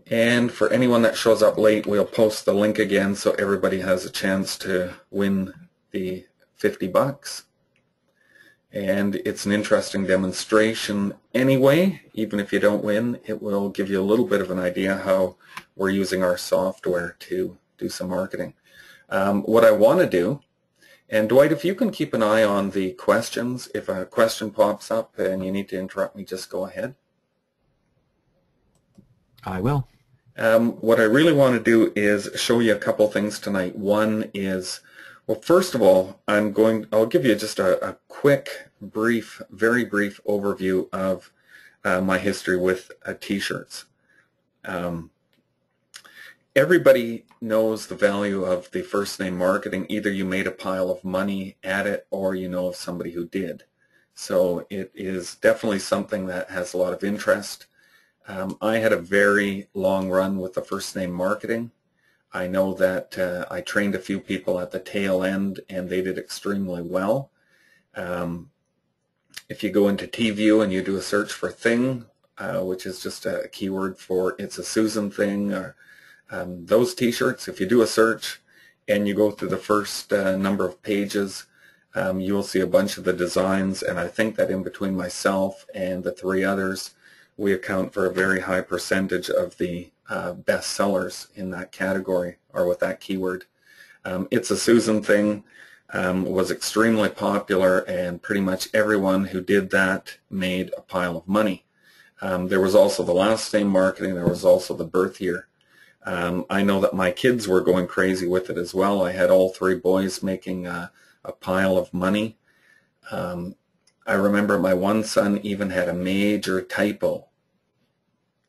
And for anyone that shows up late, we'll post the link again so everybody has a chance to win the 50 bucks. And it's an interesting demonstration anyway. Even if you don't win, it will give you a little bit of an idea how we're using our software to do some marketing. What I want to do, and Dwight, if you can keep an eye on the questions, if a question pops up and you need to interrupt me, just go ahead. I will. What I really want to do is show you a couple things tonight. One is, well, first of all, I'll give you just a quick, very brief overview of my history with t-shirts. Everybody knows the value of the first name marketing. Either you made a pile of money at it or you know of somebody who did. So it is definitely something that has a lot of interest. I had a very long run with the first name marketing. I know that I trained a few people at the tail end and they did extremely well. If you go into TView and you do a search for thing, which is just a keyword for it's a Susan thing, or those t-shirts, if you do a search and you go through the first number of pages, you will see a bunch of the designs, and I think that in between myself and the three others, we account for a very high percentage of the best sellers in that category or with that keyword. It's a Susan thing was extremely popular, and pretty much everyone who did that made a pile of money. There was also the last name marketing. There was also the birth year. I know that my kids were going crazy with it as well. I had all three boys making a pile of money. I remember my one son even had a major typo.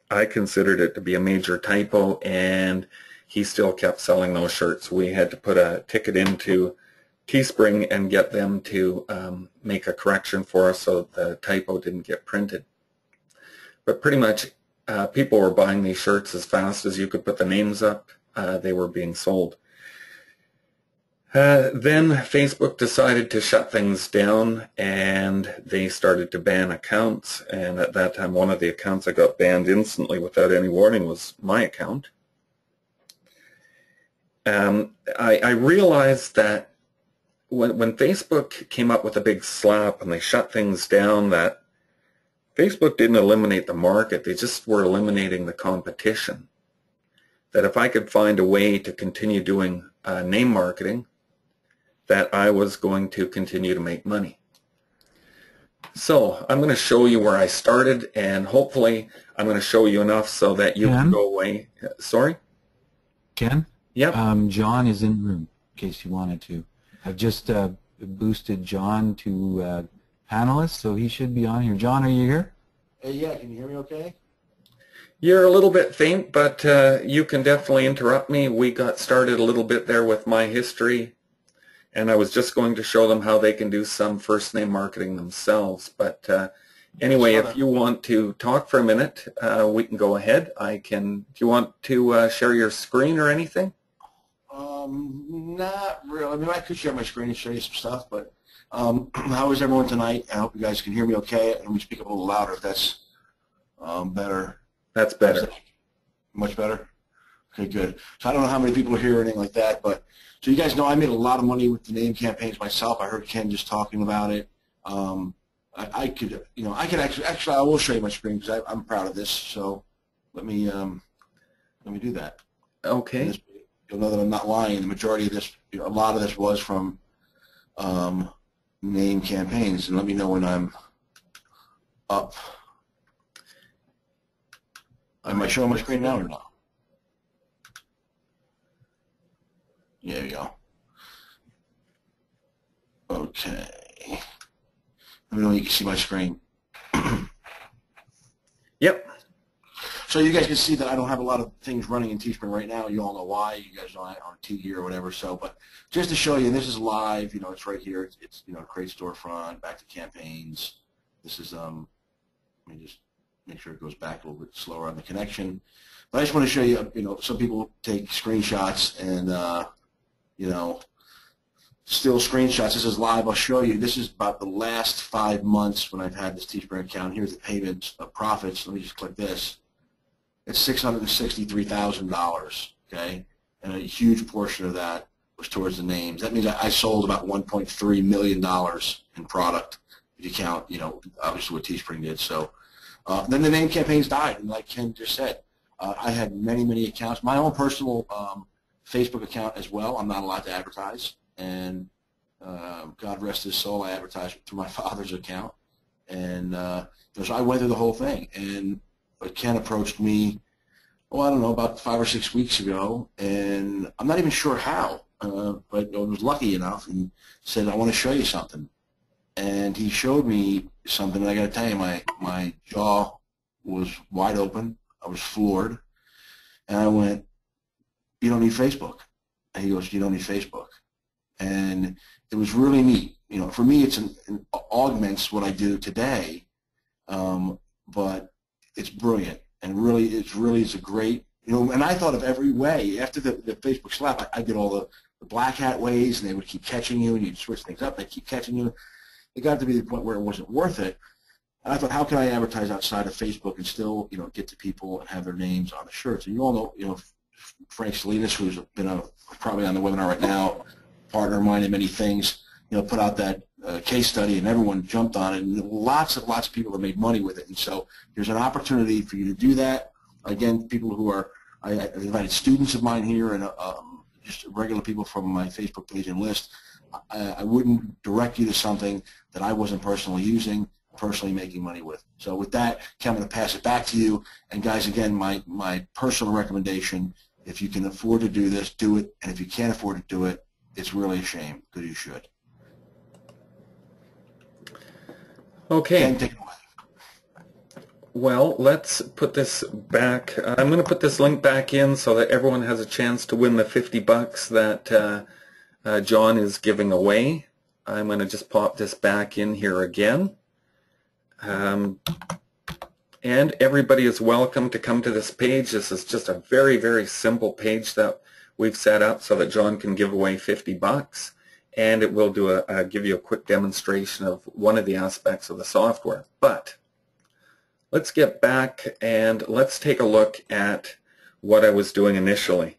I considered it to be a major typo, and he still kept selling those shirts. We had to put a ticket into Teespring and get them to make a correction for us so the typo didn't get printed. But pretty much people were buying these shirts as fast as you could put the names up. They were being sold. Then Facebook decided to shut things down, and they started to ban accounts. And at that time, one of the accounts that got banned instantly without any warning was my account. I realized that when Facebook came up with a big slap and they shut things down, that Facebook didn't eliminate the market. They just were eliminating the competition. That if I could find a way to continue doing name marketing, that I was going to continue to make money. So I'm going to show you where I started, and hopefully I'm going to show you enough so that you can go away. Sorry? Ken? Yep. John is in the room, in case you wanted to. I've just boosted John to panelist, so he should be on here. John, are you here? Yeah, can you hear me okay? You're a little bit faint, but you can definitely interrupt me. We got started a little bit there with my history, and I was just going to show them how they can do some first name marketing themselves. But anyway, if you want to talk for a minute, we can go ahead. Do you want to share your screen or anything? Not really. I mean, I could share my screen and show you some stuff, but how is everyone tonight? I hope you guys can hear me okay. Let me speak up a little louder if that's better. That's better. Much better? Okay, good. So I don't know how many people are here or anything like that, but so you guys know I made a lot of money with the name campaigns myself. I heard Ken just talking about it. I could actually I will show you my screen because I'm proud of this. So let me do that. Okay. You'll know that I'm not lying. The majority of this, a lot of this was from name campaigns. And let me know when I'm up. Am I showing my screen now or not? Yeah, there you go. Okay. Let me know when you can see my screen. Yep. So you guys can see that I don't have a lot of things running in Teespring right now. You all know why. You guys know I on T or whatever. So, but just to show you, and this is live. It's right here. It's create storefront, back to campaigns. This is let me just make sure it goes back a little bit slower on the connection. But I just want to show you. Some people take screenshots and still screenshots. This is live. I'll show you. This is about the last 5 months when I've had this Teespring account. Here's the payments of profits. Let me just click this. it's $663,000, okay? And a huge portion of that was towards the names. That means I sold about $1.3 million in product, if you count, you know, obviously what Teespring did. So then the name campaigns died, and like Ken just said, I had many, many accounts. My own personal Facebook account as well, I'm not allowed to advertise, and God rest his soul, I advertised through my father's account. And so I went through the whole thing, and Ken approached me, I don't know, about 5 or 6 weeks ago, and I'm not even sure how, but I was lucky enough and said, I want to show you something. And he showed me something, and I got to tell you, my jaw was wide open. I was floored, and I went, you don't need Facebook. And he goes, you don't need Facebook. And it was really neat. You know, for me, it augments what I do today, but it's brilliant, and really, it's a great, you know. And I thought of every way after the Facebook slap. I did all the black hat ways, and they would keep catching you, and you'd switch things up. They keep catching you. It got to be the point where it wasn't worth it. And I thought, how can I advertise outside of Facebook and still, you know, get to people and have their names on the shirts? And you all know, you know, Frank Salinas, who's been probably on the webinar right now, partner of mine in many things, you know, put out that case study, and everyone jumped on it, and lots of people have made money with it. And so there's an opportunity for you to do that. Again, people who are, I invited students of mine here, and just regular people from my Facebook page and list. I wouldn't direct you to something that I wasn't personally using, personally making money with. So with that, Ken, I'm going to pass it back to you. And guys, again, my personal recommendation, if you can afford to do this, do it. And if you can't afford to do it, it's really a shame, because you should. Okay. Ken, take it away. Well, let's put this back. I'm going to put this link back in so that everyone has a chance to win the $50 that John is giving away. I'm going to just pop this back in here again. And everybody is welcome to come to this page. This is just a very, very simple page that we've set up so that John can give away $50. And it will do give you a quick demonstration of one of the aspects of the software. But let's get back and let's take a look at what I was doing initially.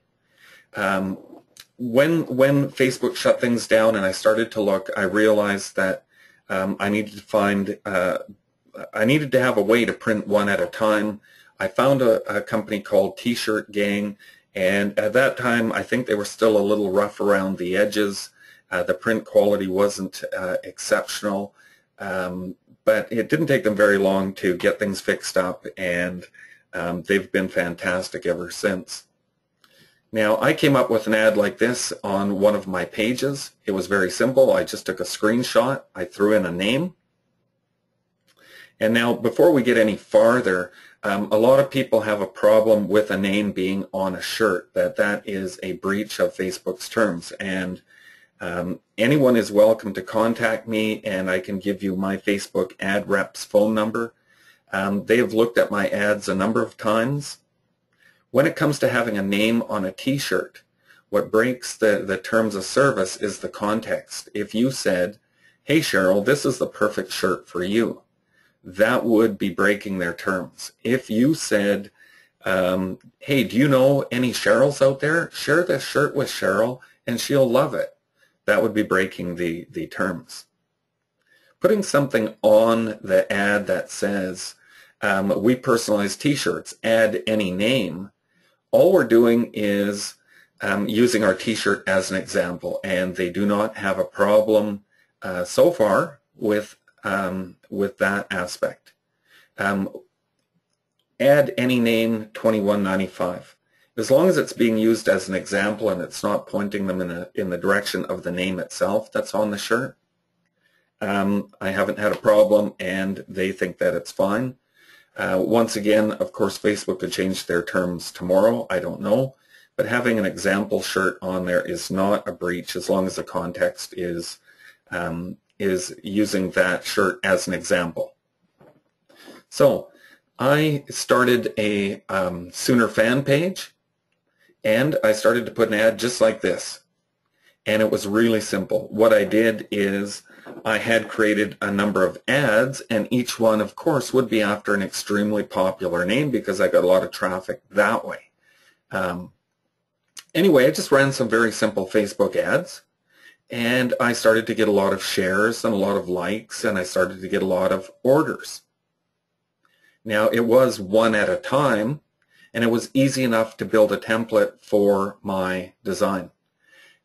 When Facebook shut things down and I started to look, I realized that I needed to find, I needed to have a way to print one at a time. I found a company called T-Shirt Gang, and at that time I think they were still a little rough around the edges. The print quality wasn't exceptional, but it didn't take them very long to get things fixed up, and they've been fantastic ever since. Now, I came up with an ad like this on one of my pages. It was very simple. I just took a screenshot. I threw in a name. And now, before we get any farther, a lot of people have a problem with a name being on a shirt, that is a breach of Facebook's terms. And anyone is welcome to contact me, and I can give you my Facebook ad rep's phone number. They have looked at my ads a number of times. When it comes to having a name on a T-shirt, what breaks the terms of service is the context. If you said, hey Cheryl, this is the perfect shirt for you, that would be breaking their terms. If you said, hey, do you know any Cheryls out there? Share this shirt with Cheryl and she'll love it. That would be breaking the terms. Putting something on the ad that says, we personalize T-shirts, add any name, all we're doing is using our T-shirt as an example, and they do not have a problem so far with that aspect. Add any name, $21.95. As long as it's being used as an example and it's not pointing them in the direction of the name itself that's on the shirt, I haven't had a problem, and they think that it's fine. Once again, of course, Facebook could change their terms tomorrow. I don't know. But having an example shirt on there is not a breach as long as the context is using that shirt as an example. So I started a Sooner fan page, and I started to put an ad just like this. And it was really simple. What I did is I had created a number of ads, and each one, of course, would be after an extremely popular name because I got a lot of traffic that way. Anyway, I just ran some very simple Facebook ads, and I started to get a lot of shares and a lot of likes, and I started to get a lot of orders. Now, it was one at a time, and it was easy enough to build a template for my design.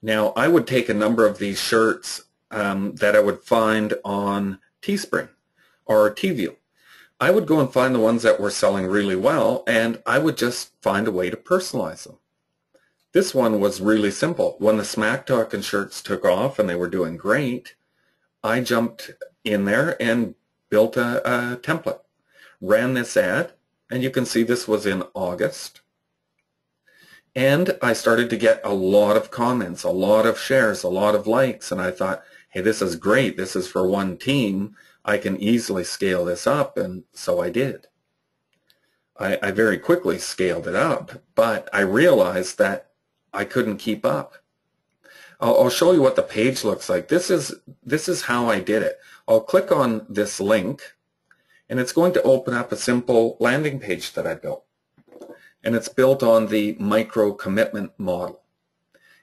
Now, I would take a number of these shirts that I would find on Teespring or TView. I would go and find the ones that were selling really well, and I would just find a way to personalize them. This one was really simple. When the Smack Talkin' shirts took off and they were doing great, I jumped in there and built a template. Ran this ad, and you can see this was in August. And I started to get a lot of comments, a lot of shares, a lot of likes, and I thought, hey, this is great. This is for one team. I can easily scale this up, and so I did. I very quickly scaled it up, but I realized that I couldn't keep up. I'll show you what the page looks like. This is how I did it. I'll click on this link, and it's going to open up a simple landing page that I built. And it's built on the micro commitment model.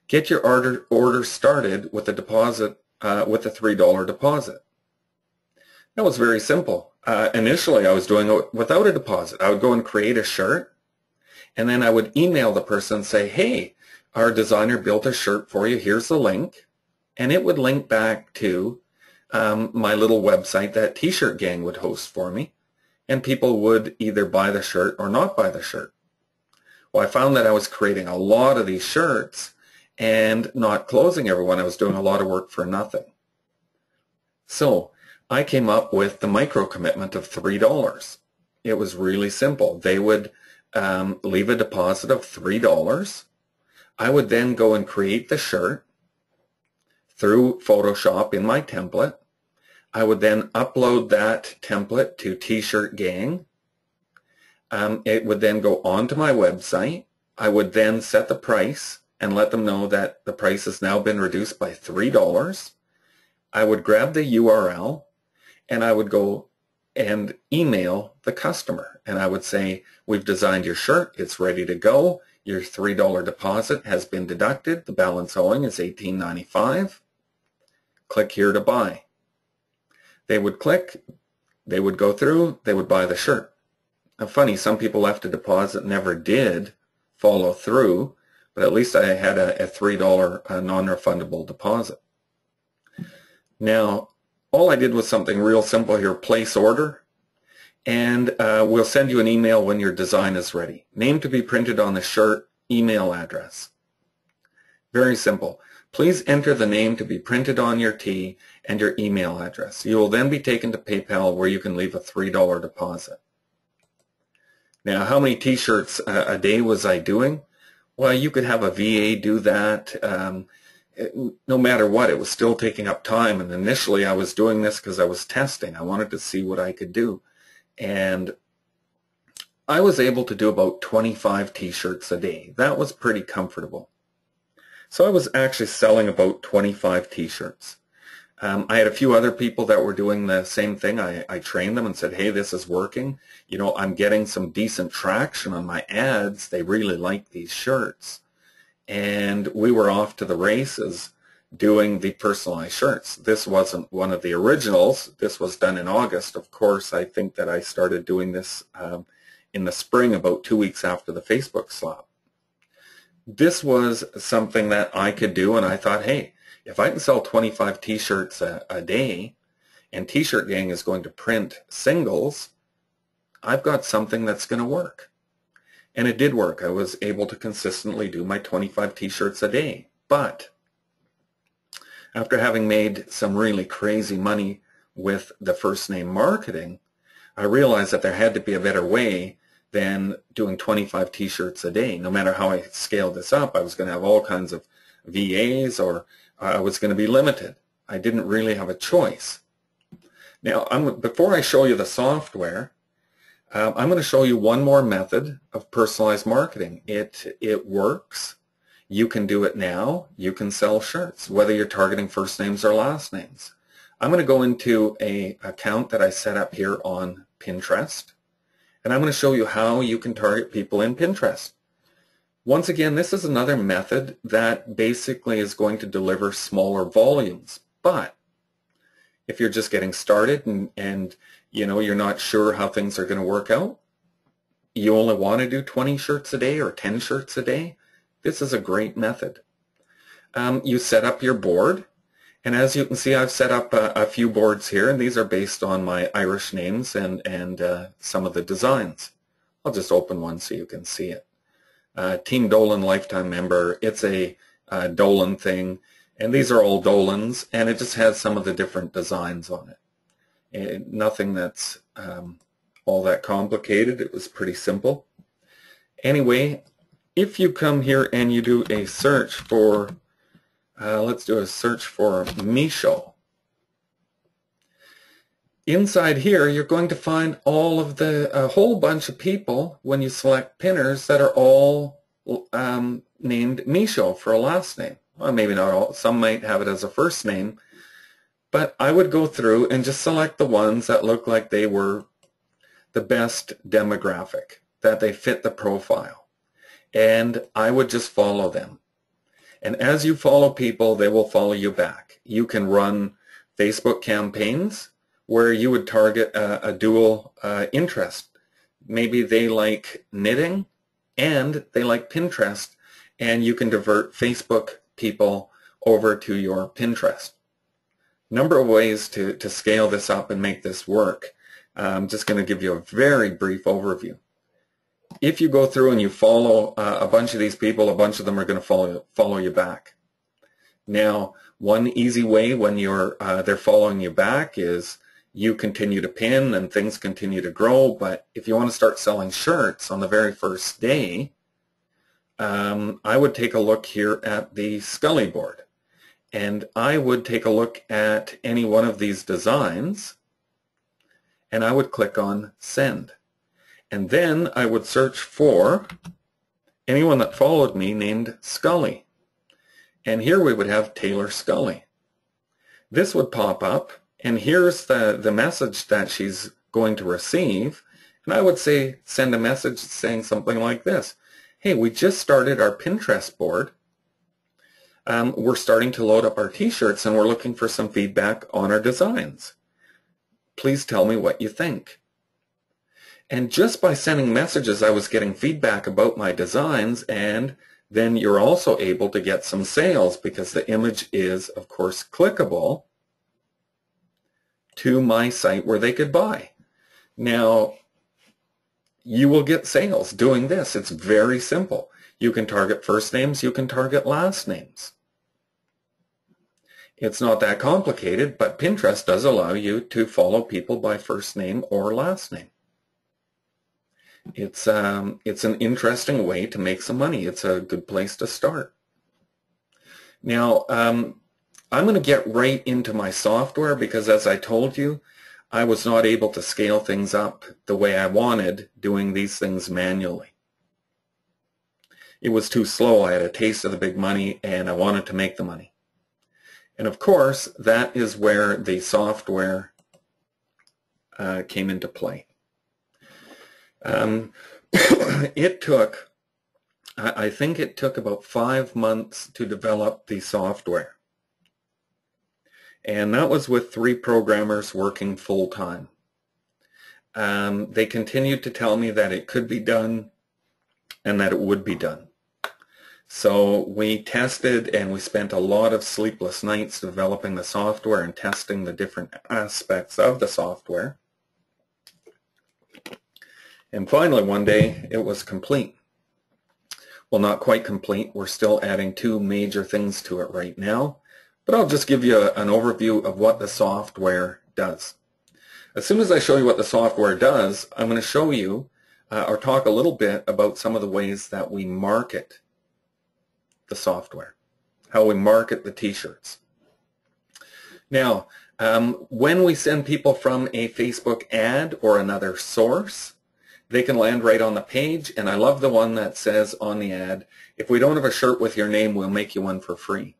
Get your order started with a deposit, with a $3 deposit. That was very simple. Initially, I was doing it without a deposit. I would go and create a shirt, and then I would email the person and say, hey, our designer built a shirt for you. Here's the link. And it would link back to my little website that T-Shirt Gang would host for me, and people would either buy the shirt or not buy the shirt. Well, I found that I was creating a lot of these shirts and not closing everyone. I was doing a lot of work for nothing. So I came up with the micro commitment of $3. It was really simple. They would leave a deposit of $3. I would then go and create the shirt through Photoshop in my template. I would then upload that template to T-Shirt Gang. It would then go onto my website. I would then set the price and let them know that the price has now been reduced by $3. I would grab the URL, and I would go and email the customer. And I would say, we've designed your shirt. It's ready to go. Your $3 deposit has been deducted. The balance owing is $18.95. Click here to buy. They would click, they would go through, they would buy the shirt. Now, funny, some people left a deposit, never did follow through, but at least I had a $3 non-refundable deposit. Now, all I did was something real simple here, place order, and we'll send you an email when your design is ready. Name to be printed on the shirt, email address. Very simple. Please enter the name to be printed on your tee and your email address. You will then be taken to PayPal where you can leave a $3 deposit. Now, how many t-shirts a day was I doing? Well, you could have a VA do that. No matter what, it was still taking up time. And initially, I was doing this because I was testing. I wanted to see what I could do. And I was able to do about 25 t-shirts a day. That was pretty comfortable. So I was actually selling about 25 t-shirts. I had a few other people that were doing the same thing. I trained them and said, hey, this is working. You know, I'm getting some decent traction on my ads. They really like these shirts. And we were off to the races doing the personalized shirts. This wasn't one of the originals. This was done in August. Of course, I think that I started doing this in the spring, about 2 weeks after the Facebook slap. This was something that I could do, and I thought, hey, if I can sell 25 t-shirts a day, and T-Shirt Gang is going to print singles, I've got something that's going to work. And it did work. I was able to consistently do my 25 t-shirts a day. But after having made some really crazy money with the first name marketing, I realized that there had to be a better way than doing 25 t-shirts a day. No matter how I scaled this up, I was going to have all kinds of VAs, or I was going to be limited. I didn't really have a choice. Now, before I show you the software, I'm going to show you one more method of personalized marketing. It works. You can do it now. You can sell shirts, whether you're targeting first names or last names. I'm going to go into an account that I set up here on Pinterest, and I'm going to show you how you can target people in Pinterest. Once again, this is another method that basically is going to deliver smaller volumes, but if you're just getting started and you know you're not sure how things are going to work out, you only want to do 20 shirts a day or 10 shirts a day, this is a great method. You set up your board, and as you can see, I've set up a few boards here, and these are based on my Irish names and some of the designs. I'll just open one so you can see it. Team Dolan Lifetime Member, it's a Dolan thing, and these are all Dolans, and it just has some of the different designs on it. Nothing that's all that complicated. It was pretty simple. Anyway, if you come here and you do a search for, let's do a search for Micho. Inside here, you're going to find all of a whole bunch of people when you select pinners that are all named Micho for a last name. Well, maybe not all. Some might have it as a first name, but I would go through and just select the ones that look like they were the best demographic, that they fit the profile, and I would just follow them. And as you follow people, they will follow you back. You can run Facebook campaigns where you would target a dual interest. Maybe they like knitting and they like Pinterest, and you can divert Facebook people over to your Pinterest. Number of ways to scale this up and make this work. I'm just going to give you a very brief overview. If you go through and you follow a bunch of these people, a bunch of them are going to follow you back. Now, one easy way when they're following you back is you continue to pin and things continue to grow. But if you want to start selling shirts on the very first day, I would take a look here at the Scully board, and I would take a look at any one of these designs, and I would click on send. And then I would search for anyone that followed me named Scully. And here we would have Taylor Scully. This would pop up, and here's the message that she's going to receive. And I would say, send a message saying something like this. Hey, we just started our Pinterest board. We're starting to load up our t-shirts, and we're looking for some feedback on our designs. Please tell me what you think. And just by sending messages, I was getting feedback about my designs, and then you're also able to get some sales because the image is, of course, clickable to my site where they could buy. Now, you will get sales doing this. It's very simple. You can target first names, you can target last names. It's not that complicated, but Pinterest does allow you to follow people by first name or last name. It's an interesting way to make some money. It's a good place to start. Now, I'm going to get right into my software because, as I told you, I was not able to scale things up the way I wanted doing these things manually. It was too slow. I had a taste of the big money, and I wanted to make the money. And of course, that is where the software came into play. It took, I think it took about 5 months to develop the software. And that was with 3 programmers working full-time. They continued to tell me that it could be done and that it would be done. So we tested, and we spent a lot of sleepless nights developing the software and testing the different aspects of the software. And finally, one day, it was complete. Well, not quite complete. We're still adding 2 major things to it right now. But I'll just give you an overview of what the software does. As soon as I show you what the software does, I'm going to show you or talk a little bit about some of the ways that we market the software, how we market the t-shirts. Now, when we send people from a Facebook ad or another source, they can land right on the page, and I love the one that says on the ad, if we don't have a shirt with your name, we'll make you one for free.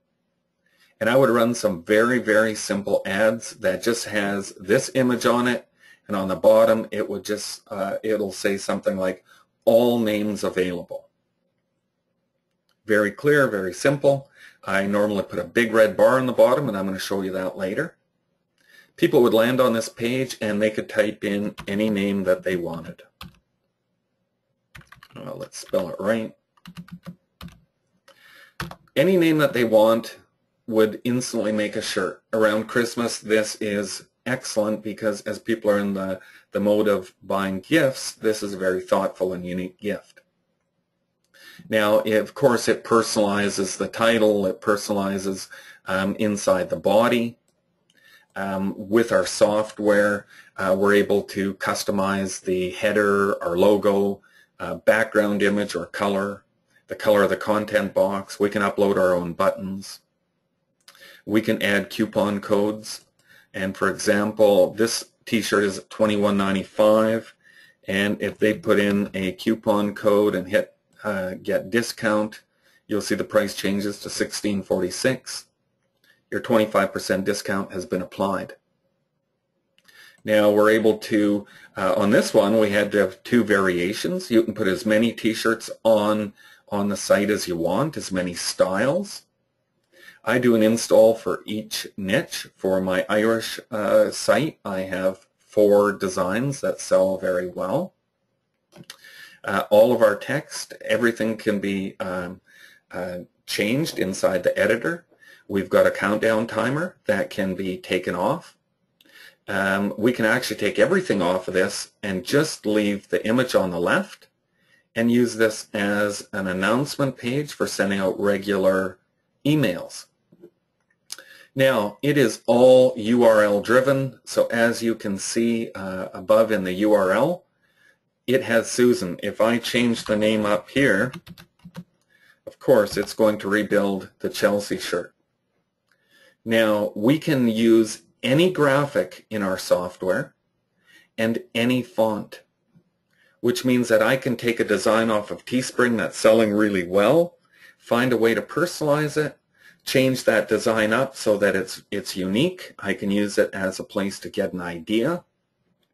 And I would run some very, very simple ads that just has this image on it, and on the bottom it would just, it'll say something like, all names available. Very clear, very simple. I normally put a big red bar on the bottom, and I'm going to show you that later. People would land on this page and they could type in any name that they wanted. Let's spell it right. Any name that they want would instantly make a shirt. Around Christmas, this is excellent because as people are in the mode of buying gifts, this is a very thoughtful and unique gift. Now, of course, it personalizes the title, it personalizes inside the body. With our software, we're able to customize the header, our logo, background image or color, the color of the content box. We can upload our own buttons. We can add coupon codes. And for example, this t-shirt is $21.95, and if they put in a coupon code and hit get discount, you'll see the price changes to $16.46. Your 25% discount has been applied. Now we're able to, on this one, we had to have two variations. You can put as many t-shirts on the site as you want, as many styles. I do an install for each niche. For my Irish site, I have 4 designs that sell very well. All of our text, everything can be changed inside the editor. We've got a countdown timer that can be taken off. We can actually take everything off of this and just leave the image on the left and use this as an announcement page for sending out regular emails. Now, it is all URL driven, so as you can see above in the URL, it has Susan. If I change the name up here, of course, it's going to rebuild the Chelsea shirt. Now, we can use any graphic in our software and any font, which means that I can take a design off of Teespring that's selling really well, find a way to personalize it, change that design up so that it's unique. I can use it as a place to get an idea.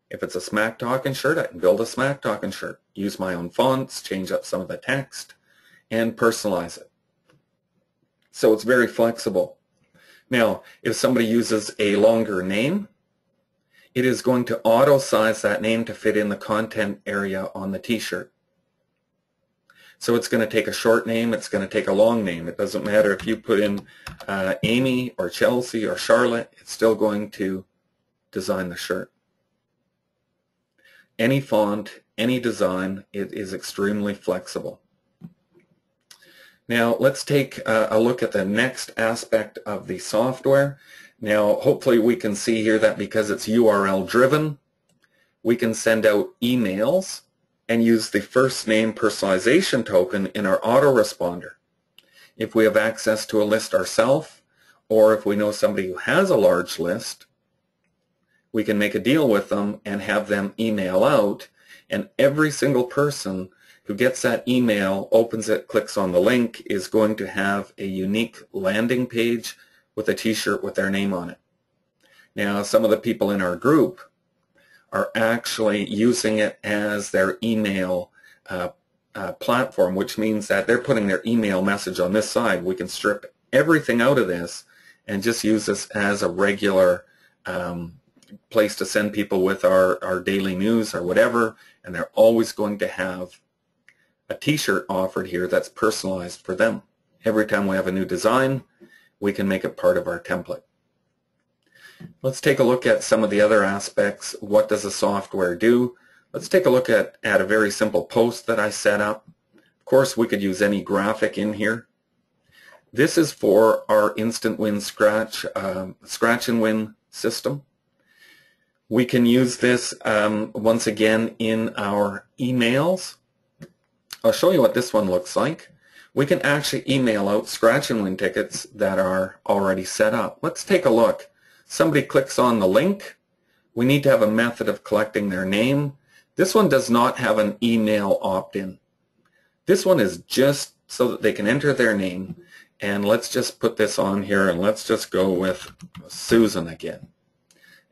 If it's a Smack Talkin' shirt, I can build a Smack Talkin' shirt, use my own fonts, change up some of the text, and personalize it. So it's very flexible. Now, if somebody uses a longer name, it is going to auto-size that name to fit in the content area on the t-shirt. So it's going to take a short name, it's going to take a long name. It doesn't matter if you put in Amy or Chelsea or Charlotte, it's still going to design the shirt. Any font, any design, it is extremely flexible. Now let's take a look at the next aspect of the software. Now hopefully we can see here that because it's URL driven, we can send out emails and use the first name personalization token in our autoresponder. If we have access to a list ourselves, or if we know somebody who has a large list, we can make a deal with them and have them email out, and every single person who gets that email, opens it, clicks on the link, is going to have a unique landing page with a t-shirt with their name on it. Now, some of the people in our group are actually using it as their email platform, which means that they're putting their email message on this side. We can strip everything out of this and just use this as a regular place to send people with our daily news or whatever, and they're always going to have a t-shirt offered here that's personalized for them. Every time we have a new design, we can make it part of our template. Let's take a look at some of the other aspects. What does the software do? Let's take a look at a very simple post that I set up. Of course, we could use any graphic in here. This is for our instant win scratch and win system. We can use this once again in our emails. I'll show you what this one looks like. We can actually email out scratch and win tickets that are already set up. Let's take a look. Somebody clicks on the link. We need to have a method of collecting their name. This one does not have an email opt-in. This one is just so that they can enter their name, And let's just put this on here, and let's just go with Susan again.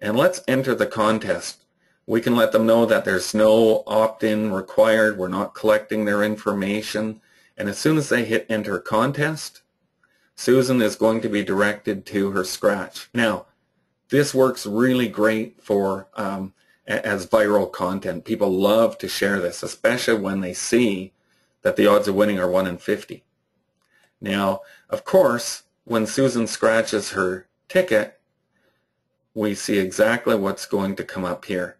And let's enter the contest. We can let them know that there's no opt-in required. We're not collecting their information. And as soon as they hit enter contest, Susan is going to be directed to her scratch. Now, this works really great for as viral content. People love to share this, especially when they see that the odds of winning are 1 in 50. Now, of course, when Susan scratches her ticket, we see exactly what's going to come up here.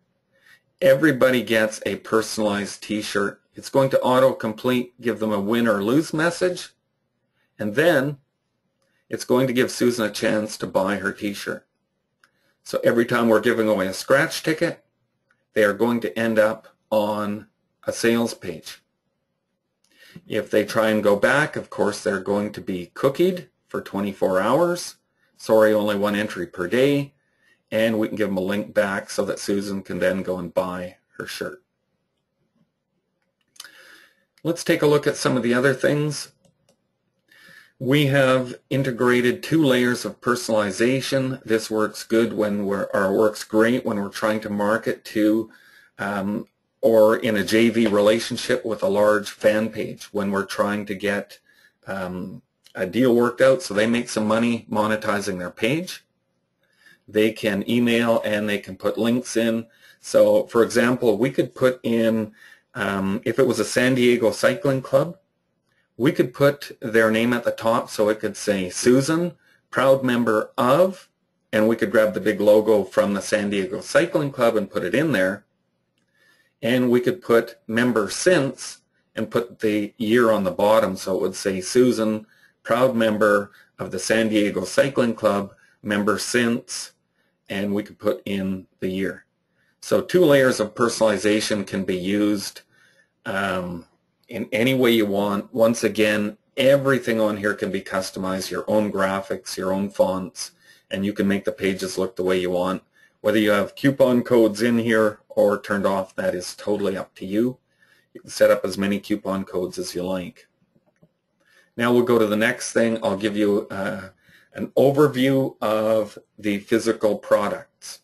Everybody gets a personalized t-shirt. It's going to auto-complete, give them a win or lose message, and then it's going to give Susan a chance to buy her t-shirt. So every time we're giving away a scratch ticket, they are going to end up on a sales page. If they try and go back, of course, they're going to be cookied for 24 hours. Sorry, only 1 entry per day. And we can give them a link back so that Susan can then go and buy her shirt. Let's take a look at some of the other things. We have integrated 2 layers of personalization. This works good when works great when we're trying to market to or in a JV relationship with a large fan page, when we're trying to get a deal worked out so they make some money monetizing their page. They can email and they can put links in. So, for example, we could put in, if it was a San Diego Cycling Club, we could put their name at the top, so it could say Susan, proud member of, and we could grab the big logo from the San Diego Cycling Club and put it in there. And we could put member since and put the year on the bottom, so it would say Susan, proud member of the San Diego Cycling Club, member since, and we could put in the year. So 2 layers of personalization can be used in any way you want. Once again, everything on here can be customized, your own graphics, your own fonts, and you can make the pages look the way you want. Whether you have coupon codes in here or turned off, that is totally up to you. You can set up as many coupon codes as you like. Now we'll go to the next thing. I'll give you an overview of the physical products.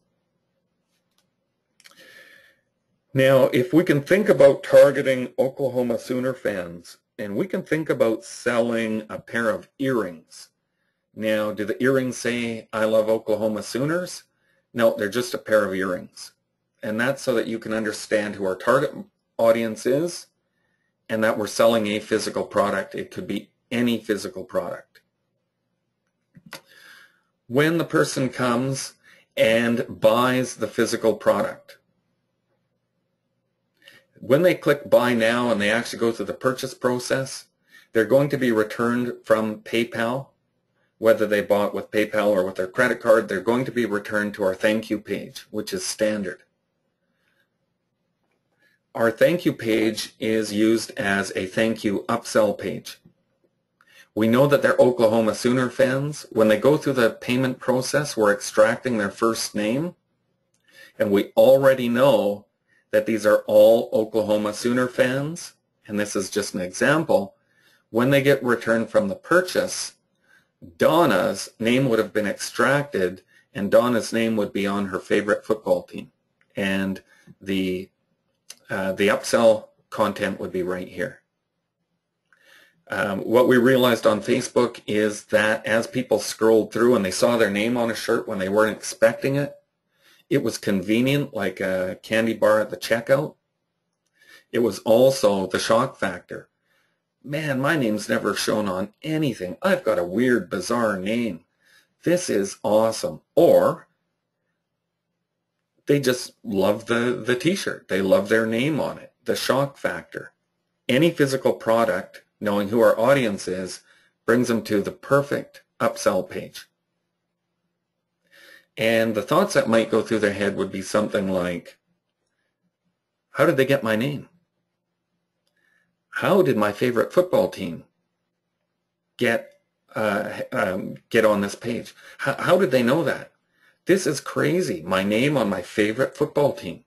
Now, if we can think about targeting Oklahoma Sooner fans, and we can think about selling a pair of earrings. Now, do the earrings say, I love Oklahoma Sooners? No, they're just a pair of earrings. And that's so that you can understand who our target audience is and that we're selling a physical product. It could be any physical product. When the person comes and buys the physical product, when they click buy now and they actually go through the purchase process, they're going to be returned from PayPal. Whether they bought with PayPal or with their credit card, they're going to be returned to our thank you page, which is standard. Our thank you page is used as a thank you upsell page. We know that they're Oklahoma Sooner fans. When they go through the payment process, we're extracting their first name, and we already know that these are all Oklahoma Sooner fans, and this is just an example. When they get returned from the purchase, Donna's name would have been extracted, and Donna's name would be on her favorite football team, and the upsell content would be right here. What we realized on Facebook is that as people scrolled through and they saw their name on a shirt when they weren't expecting it, it was convenient, like a candy bar at the checkout. It was also the shock factor. Man, my name's never shown on anything. I've got a weird, bizarre name. This is awesome. Or they just love the t-shirt. They love their name on it. The shock factor. Any physical product, knowing who our audience is, brings them to the perfect upsell page. And the thoughts that might go through their head would be something like, how did they get my name? How did my favorite football team get on this page? How did they know that? This is crazy. My name on my favorite football team.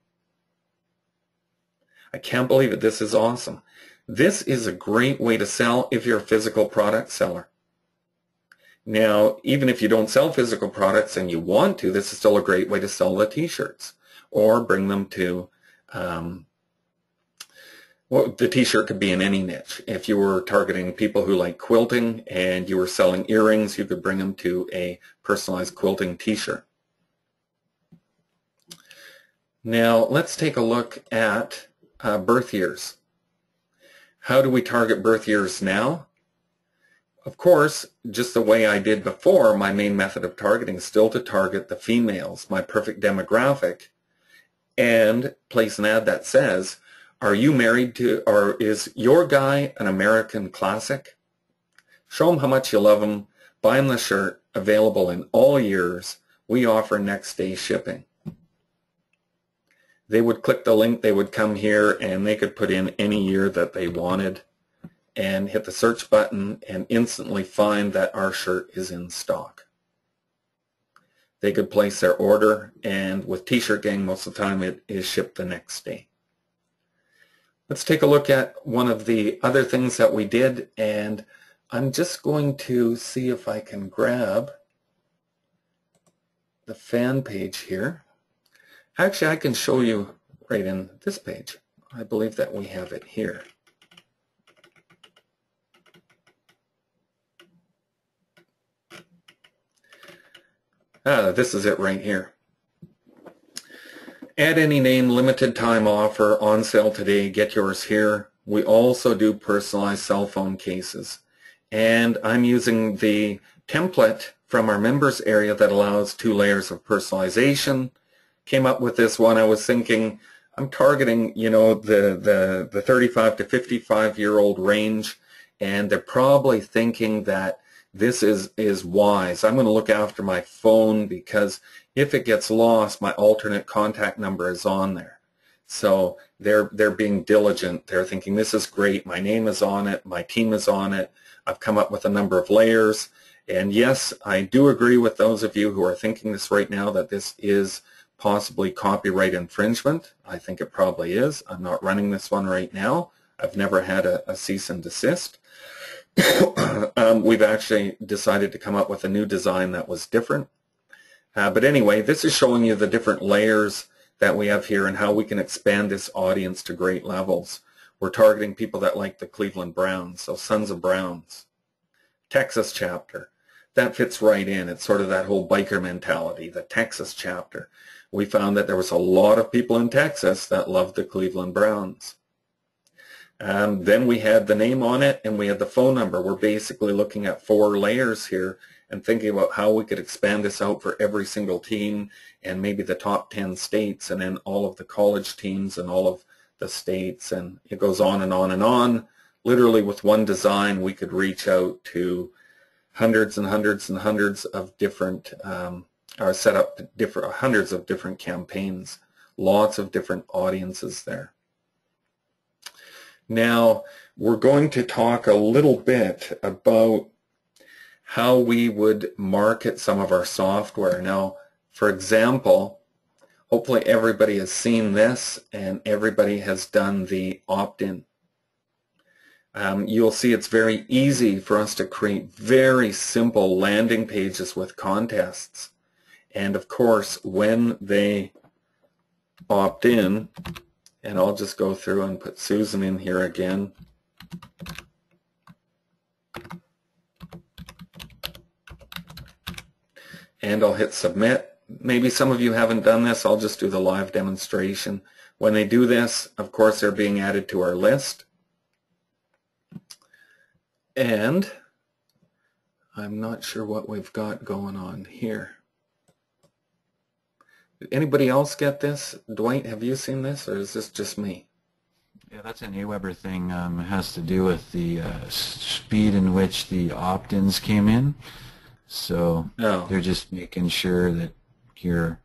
I can't believe it. This is awesome. This is a great way to sell if you're a physical product seller. Now, even if you don't sell physical products and you want to, this is still a great way to sell the t-shirts or bring them to, well, the t-shirt could be in any niche. If you were targeting people who like quilting and you were selling earrings, you could bring them to a personalized quilting t-shirt. Now, let's take a look at birth years. How do we target birth years now? Of course, just the way I did before, my main method of targeting is still to target the females, my perfect demographic, and place an ad that says, are you married to, or is your guy an American classic? Show them how much you love them, buy them the shirt, available in all years. We offer next day shipping. They would click the link, they would come here, and they could put in any year that they wanted and hit the search button and instantly find that our shirt is in stock. They could place their order, and with T-Shirt Gang, most of the time it is shipped the next day. Let's take a look at one of the other things that we did, and I'm just going to see if I can grab the fan page here. Actually, I can show you right in this page. I believe that we have it here. This is it right here. Add any name, limited time offer, on sale today, get yours here. We also do personalized cell phone cases. And I'm using the template from our members area that allows 2 layers of personalization. Came up with this one. I was thinking I'm targeting, you know, the 35 to 55-year-old range, and they're probably thinking that this is wise. I'm going to look after my phone because if it gets lost, my alternate contact number is on there. So they're being diligent. They're thinking this is great. My name is on it. My team is on it. I've come up with a number of layers. And yes, I do agree with those of you who are thinking this right now that this is possibly copyright infringement. I think it probably is. I'm not running this one right now. I've never had a cease and desist. We've actually decided to come up with a new design that was different. But anyway, this is showing you the different layers that we have here and how we can expand this audience to great levels. We're targeting people that like the Cleveland Browns, so Sons of Browns. Texas chapter. That fits right in. It's sort of that whole biker mentality, the Texas chapter. We found that there was a lot of people in Texas that loved the Cleveland Browns. Then we had the name on it and we had the phone number. We're basically looking at 4 layers here and thinking about how we could expand this out for every single team and maybe the top 10 states and then all of the college teams and all of the states, and it goes on and on and on. Literally with one design we could reach out to hundreds and hundreds and hundreds of different, or set up different, hundreds of different campaigns, lots of different audiences there. Now, we're going to talk a little bit about how we would market some of our software. Now, for example, hopefully everybody has seen this and everybody has done the opt-in. You'll see it's very easy for us to create very simple landing pages with contests. And of course, when they opt in, and I'll just go through and put Susan in here again. And I'll hit submit. Maybe some of you haven't done this. I'll just do the live demonstration. When they do this, of course, they're being added to our list. And I'm not sure what we've got going on here. Did anybody else get this? Dwight, have you seen this, or is this just me? Yeah, that's an AWeber thing. It has to do with the speed in which the opt-ins came in. So they're just making sure that you're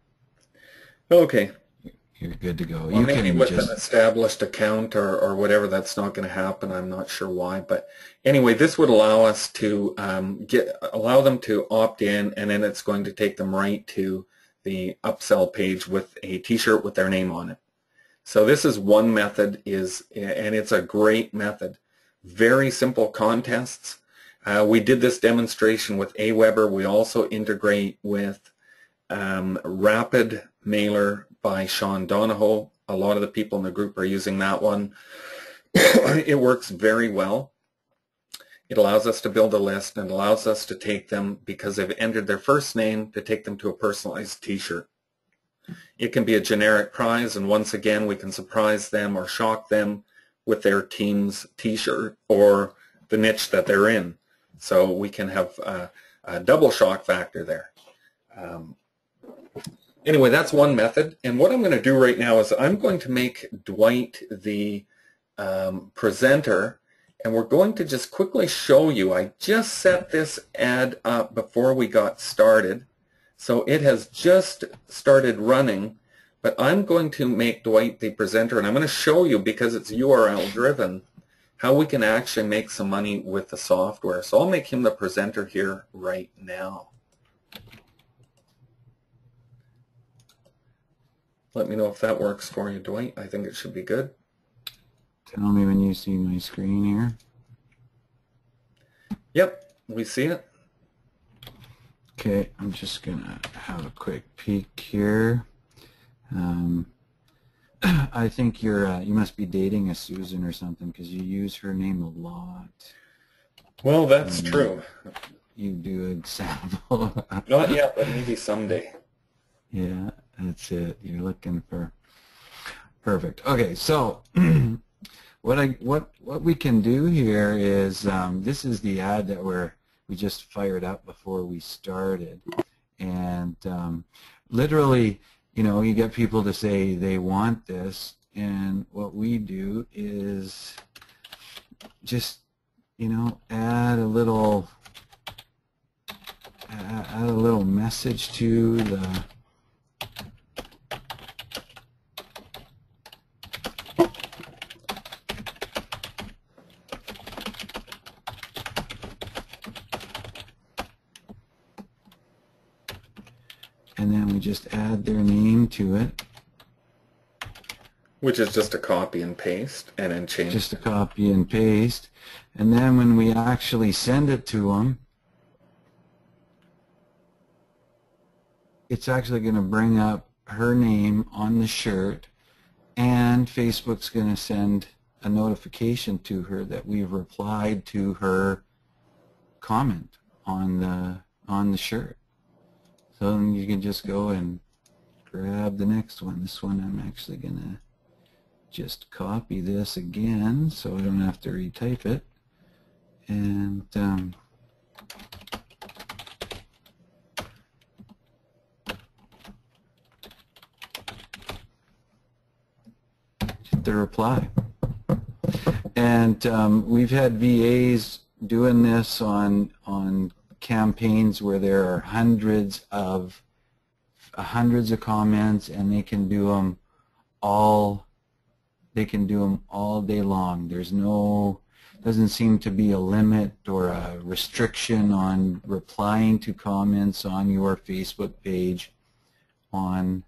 good to go. Well, you maybe can with just an established account or whatever, that's not going to happen. I'm not sure why, but anyway, this would allow us to allow them to opt in, and then it's going to take them right to the upsell page with a t-shirt with their name on it. So this is one method, and it's a great method. Very simple contests. We did this demonstration with Aweber. We also integrate with Rapid Mailer by Sean Donahoe. A lot of the people in the group are using that one. It works very well. It allows us to build a list and allows us to take them, because they've entered their first name, to take them to a personalized t-shirt. It can be a generic prize, and once again we can surprise them or shock them with their team's t-shirt or the niche that they're in. So we can have a double shock factor there. Anyway, that's one method. And what I'm going to do right now is I'm going to make Dwight the presenter, and we're going to just quickly show you. I just set this ad up before we got started, so it has just started running, but I'm going to make Dwight the presenter, and I'm going to show you, because it's URL driven, how we can actually make some money with the software. So I'll make him the presenter here right now. Let me know if that works for you, Dwight. I think it should be good. Tell me when you see my screen here. Yep, we see it. Okay, I'm just gonna have a quick peek here. I think you're you must be dating a Susan or something, because you use her name a lot. Well, that's true. You do example. Not yet, but maybe someday. Yeah, that's it. You're looking for perfect. Okay, so what we can do here is this is the ad that we just fired up before we started, and literally, you know, you get people to say they want this, and what we do is just, you know, add a little message to the and then we just add their name to it. Which is just a copy and paste, and then change. Just a copy and paste. And then when we actually send it to them, it's actually going to bring up her name on the shirt, and Facebook's going to send a notification to her that we've replied to her comment on the shirt. So then you can just go and grab the next one. This one I'm actually going to just copy this again so I don't have to retype it. And hit the reply. And we've had VAs doing this on campaigns where there are hundreds of comments, and they can do them all day long. There's doesn't seem to be a limit or a restriction on replying to comments on your Facebook page on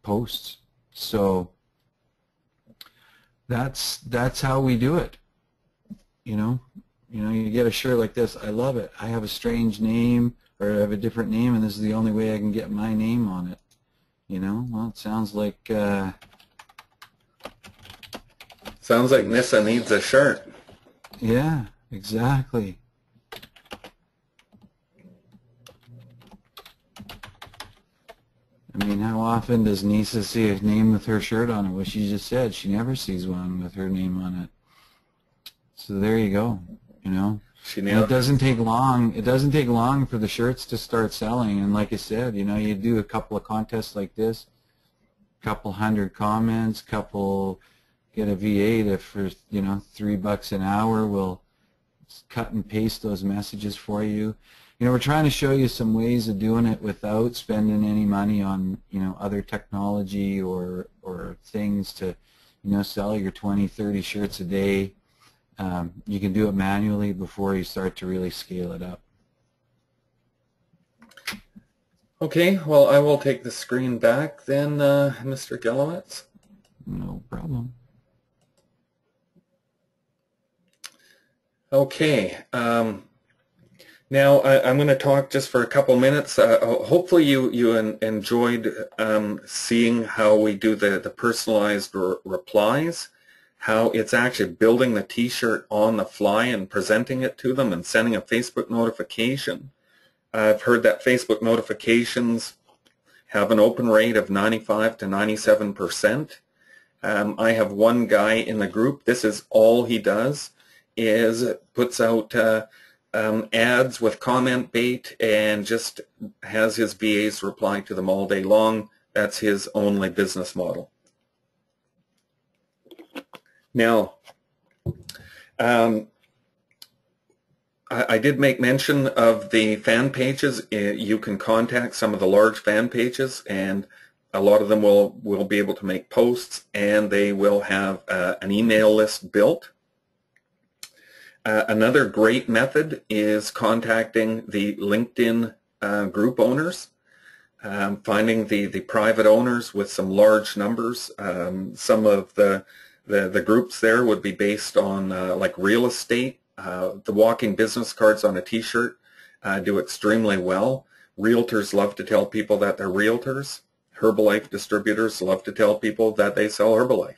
posts. So that's how we do it. You know, you get a shirt like this. I love it. I have a strange name, or I have a different name, and this is the only way I can get my name on it. You know, well, it sounds like Nissa needs a shirt. Yeah, exactly. I mean, how often does Nissa see a name with her shirt on it? Well, she just said she never sees one with her name on it. So there you go. You know, and it doesn't take long. It doesn't take long for the shirts to start selling. And like I said, you know, you do a couple of contests like this, couple hundred comments, get a VA that for, you know, $3 an hour will cut and paste those messages for you. You know, we're trying to show you some ways of doing it without spending any money on, you know, other technology or things to, you know, sell your 20, 30 shirts a day. You can do it manually before you start to really scale it up. Okay, well, I will take the screen back then, Mr. Gelowitz. No problem. Okay. Now I'm going to talk just for a couple minutes. Hopefully you enjoyed seeing how we do the personalized replies, how it's actually building the t-shirt on the fly and presenting it to them and sending a Facebook notification. I've heard that Facebook notifications have an open rate of 95 to 97%. I have one guy in the group, this is all he does, is puts out ads with comment bait and just has his VAs reply to them all day long. That's his only business model. Now, I did make mention of the fan pages. You can contact some of the large fan pages, and a lot of them will be able to make posts, and they will have an email list built. Another great method is contacting the LinkedIn group owners, finding the private owners with some large numbers. Some of the groups there would be based on like real estate. The walking business cards on a t-shirt do extremely well. Realtors love to tell people that they're realtors. Herbalife distributors love to tell people that they sell Herbalife.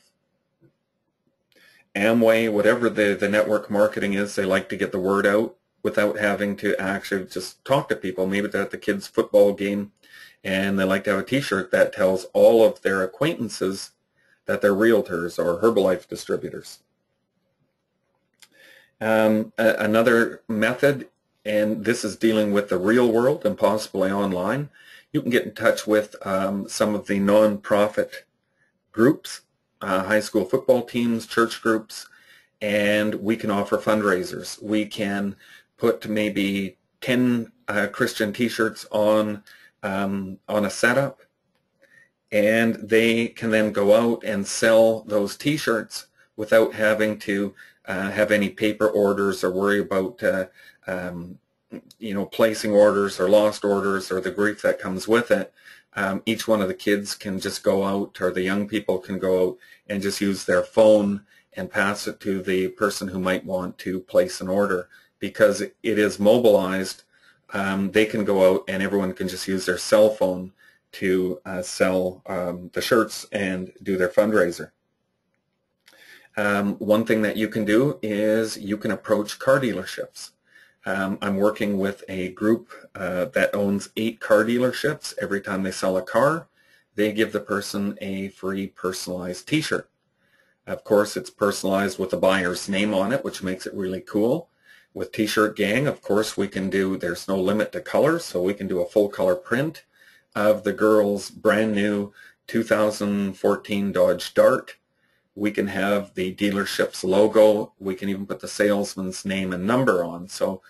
Amway, whatever the network marketing is, they like to get the word out without having to actually just talk to people. Maybe they're at the kids' football game and they like to have a t-shirt that tells all of their acquaintances that they're realtors or Herbalife distributors. Another method, and this is dealing with the real world and possibly online, you can get in touch with some of the non-profit groups, high school football teams, church groups, and we can offer fundraisers. We can put maybe 10 Christian t-shirts on a setup, and they can then go out and sell those t-shirts without having to have any paper orders or worry about placing orders or lost orders or the grief that comes with it. Each one of the kids can just go out, or the young people can go out and just use their phone and pass it to the person who might want to place an order. Because it is mobilized, they can go out and everyone can just use their cell phone to sell the shirts and do their fundraiser. One thing that you can do is you can approach car dealerships. I'm working with a group that owns 8 car dealerships. Every time they sell a car, they give the person a free personalized t-shirt. Of course, it's personalized with the buyer's name on it, which makes it really cool. With T-Shirt Gang, of course, we can do, there's no limit to colors, so we can do a full color print of the girl's brand new 2014 Dodge Dart. We can have the dealership's logo. We can even put the salesman's name and number on. So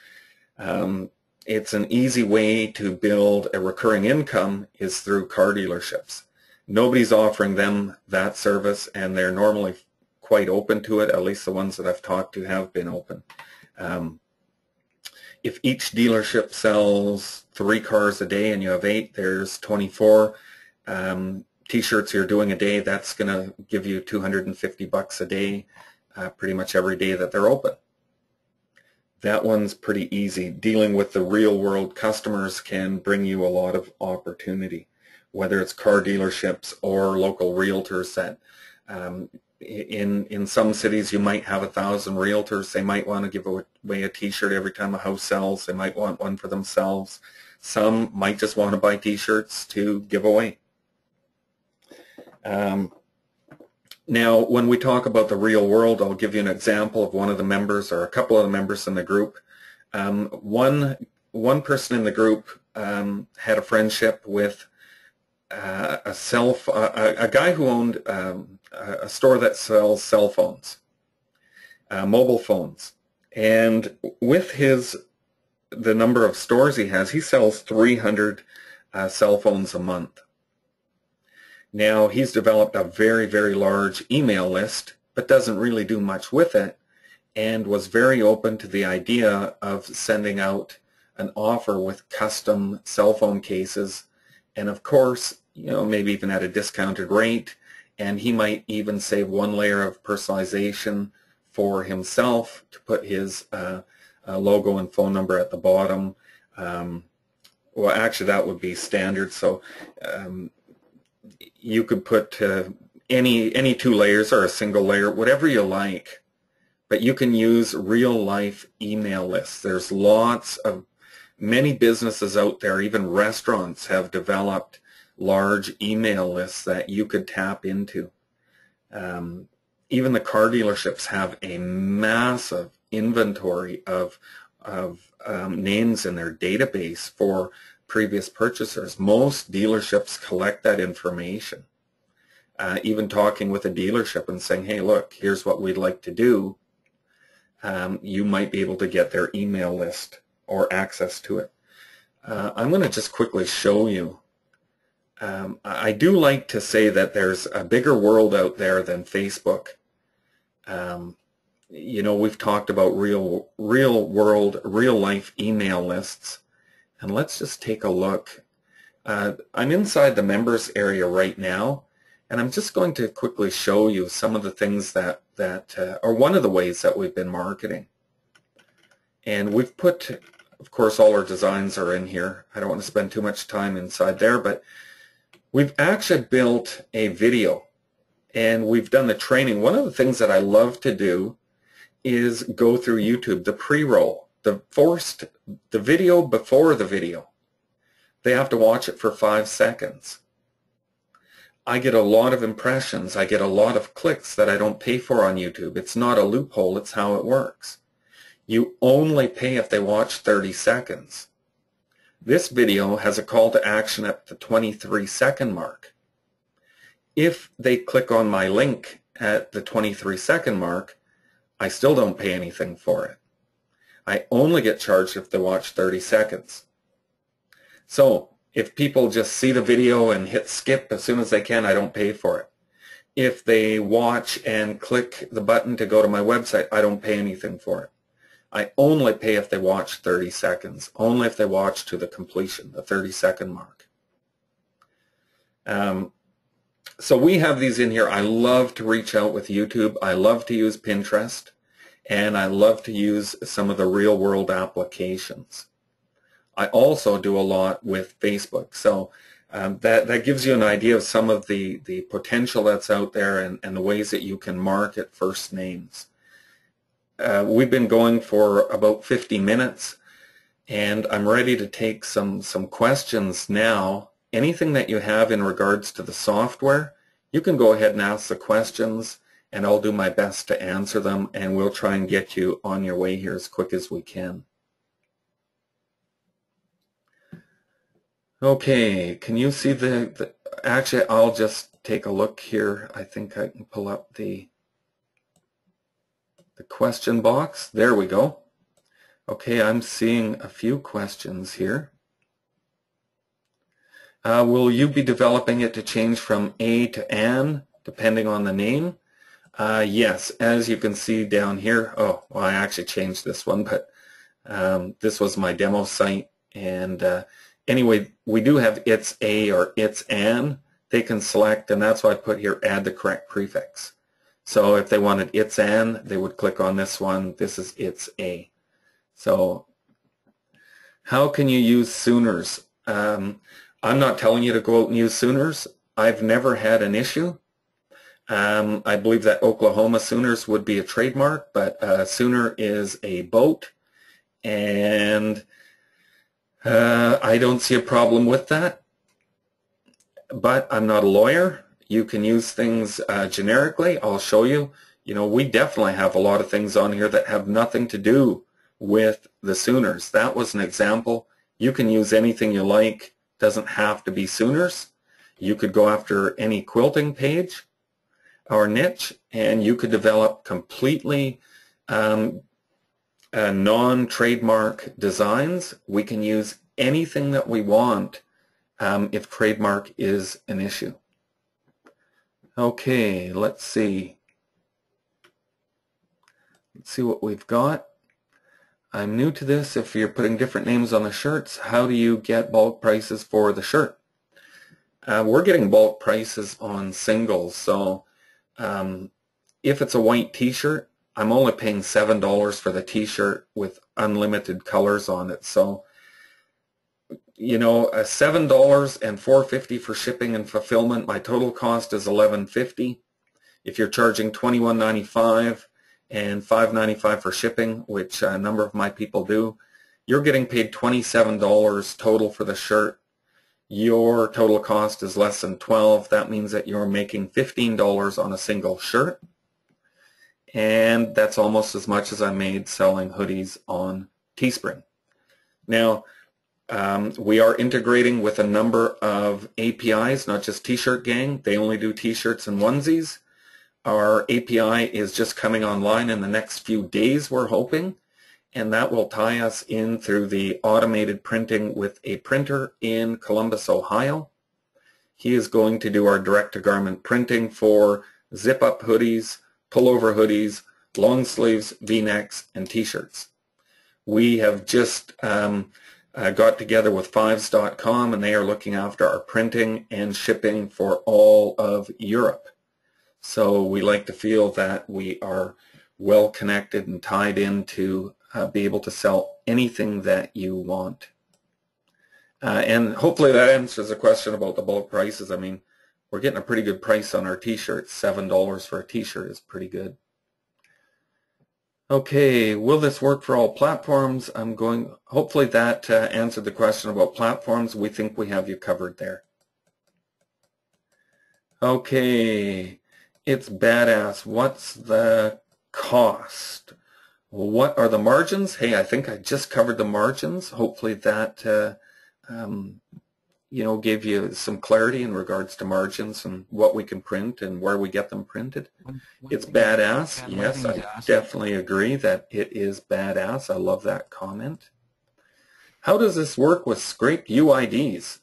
it's an easy way to build a recurring income is through car dealerships. Nobody's offering them that service, and they're normally quite open to it. At least the ones that I've talked to have been open. If each dealership sells 3 cars a day and you have 8, there's 24 t-shirts you're doing a day. That's going to give you $250 a day, pretty much every day that they're open. That one's pretty easy. Dealing with the real world customers can bring you a lot of opportunity, whether it's car dealerships or local realtors that in some cities you might have 1,000 realtors. They might want to give away a t-shirt every time a house sells. They might want one for themselves. Some might just want to buy t-shirts to give away. Now, when we talk about the real world, I'll give you an example of one of the members or a couple of the members in the group. One person in the group had a friendship with a guy who owned a store that sells cell phones, mobile phones. And with the number of stores he has, he sells 300 cell phones a month. Now, he's developed a very, very large email list, but doesn't really do much with it, and was very open to the idea of sending out an offer with custom cell phone cases, and of course, maybe even at a discounted rate, and he might even save 1 layer of personalization for himself to put his logo and phone number at the bottom. Well, actually, that would be standard. So you could put any 2 layers or a single layer, whatever you like. But you can use real-life email lists. There's many businesses out there, even restaurants, have developed large email lists that you could tap into. Even the car dealerships have a massive inventory of names in their database for previous purchasers. Most dealerships collect that information. Even talking with a dealership and saying, hey, look, here's what we'd like to do. You might be able to get their email list or access to it. I'm going to just quickly show you. I do like to say that there's a bigger world out there than Facebook. You know, we've talked about real world, real life email lists. And let's just take a look. I'm inside the members area right now. And I'm just going to quickly show you some of the things that are one of the ways that we've been marketing. And we've put, of course, all our designs are in here. I don't want to spend too much time inside there, but we've actually built a video and we've done the training. One of the things that I love to do is go through YouTube, the pre-roll, the video before the video. They have to watch it for 5 seconds. I get a lot of impressions. I get a lot of clicks that I don't pay for on YouTube. It's not a loophole. It's how it works. You only pay if they watch 30 seconds. This video has a call to action at the 23-second mark. If they click on my link at the 23-second mark, I still don't pay anything for it. I only get charged if they watch 30 seconds. So if people just see the video and hit skip as soon as they can, I don't pay for it. If they watch and click the button to go to my website, I don't pay anything for it. I only pay if they watch 30 seconds, only if they watch to the completion, the 30-second mark. So we have these in here. I love to reach out with YouTube. I love to use Pinterest, and I love to use some of the real-world applications. I also do a lot with Facebook, so that gives you an idea of some of the potential that's out there and the ways that you can market first names. We've been going for about 50 minutes, and I'm ready to take some questions now. Anything that you have in regards to the software, you can go ahead and ask the questions, and I'll do my best to answer them, and we'll try and get you on your way here as quick as we can. Okay, can you see actually, I'll just take a look here. I think I can pull up the question box. There we go. Okay, I'm seeing a few questions here. Will you be developing it to change from A to An, depending on the name? Yes, as you can see down here. Oh, well, I actually changed this one, but this was my demo site. And anyway, we do have it's A or it's An. They can select, and that's why I put here, add the correct prefix. So if they wanted it's An, they would click on this one. This is it's A. So how can you use Sooners? I'm not telling you to go out and use Sooners. I've never had an issue. I believe that Oklahoma Sooners would be a trademark, but Sooner is a boat, and I don't see a problem with that. But I'm not a lawyer. You can use things generically. I'll show you. You know, we definitely have a lot of things on here that have nothing to do with the Sooners. That was an example. You can use anything you like. Doesn't have to be Sooners. You could go after any quilting page or niche, and you could develop completely non-trademark designs. We can use anything that we want if trademark is an issue. Okay, let's see. Let's see what we've got. I'm new to this. If you're putting different names on the shirts, how do you get bulk prices for the shirt? We're getting bulk prices on singles. So if it's a white t-shirt, I'm only paying $7 for the t-shirt with unlimited colors on it. So, you know, $7 and $4.50 for shipping and fulfillment. My total cost is $11.50. If you're charging $21.95 and $5.95 for shipping, which a number of my people do, you're getting paid $27 total for the shirt. Your total cost is less than $12. That means that you're making $15 on a single shirt. And that's almost as much as I made selling hoodies on Teespring. Now, we are integrating with a number of APIs, not just T-Shirt Gang. They only do T-shirts and onesies. Our API is just coming online in the next few days, we're hoping, and that will tie us in through the automated printing with a printer in Columbus, Ohio. He is going to do our direct-to-garment printing for zip-up hoodies, pullover hoodies, long sleeves, V-necks, and T-shirts. We have just got together with fives.com, and they are looking after our printing and shipping for all of Europe. So we like to feel that we are well connected and tied in to be able to sell anything that you want. And hopefully that answers the question about the bulk prices. I mean, we're getting a pretty good price on our t-shirts. $7 for a t-shirt is pretty good. Okay, will this work for all platforms? Hopefully that answered the question about platforms. We think we have you covered there. Okay, it's badass. What's the cost? What are the margins? Hey, I think I just covered the margins. Hopefully that you know, gave you some clarity in regards to margins and what we can print and where we get them printed. It's badass. Yes, I definitely agree that it is badass. I love that comment. How does this work with scraped UIDs?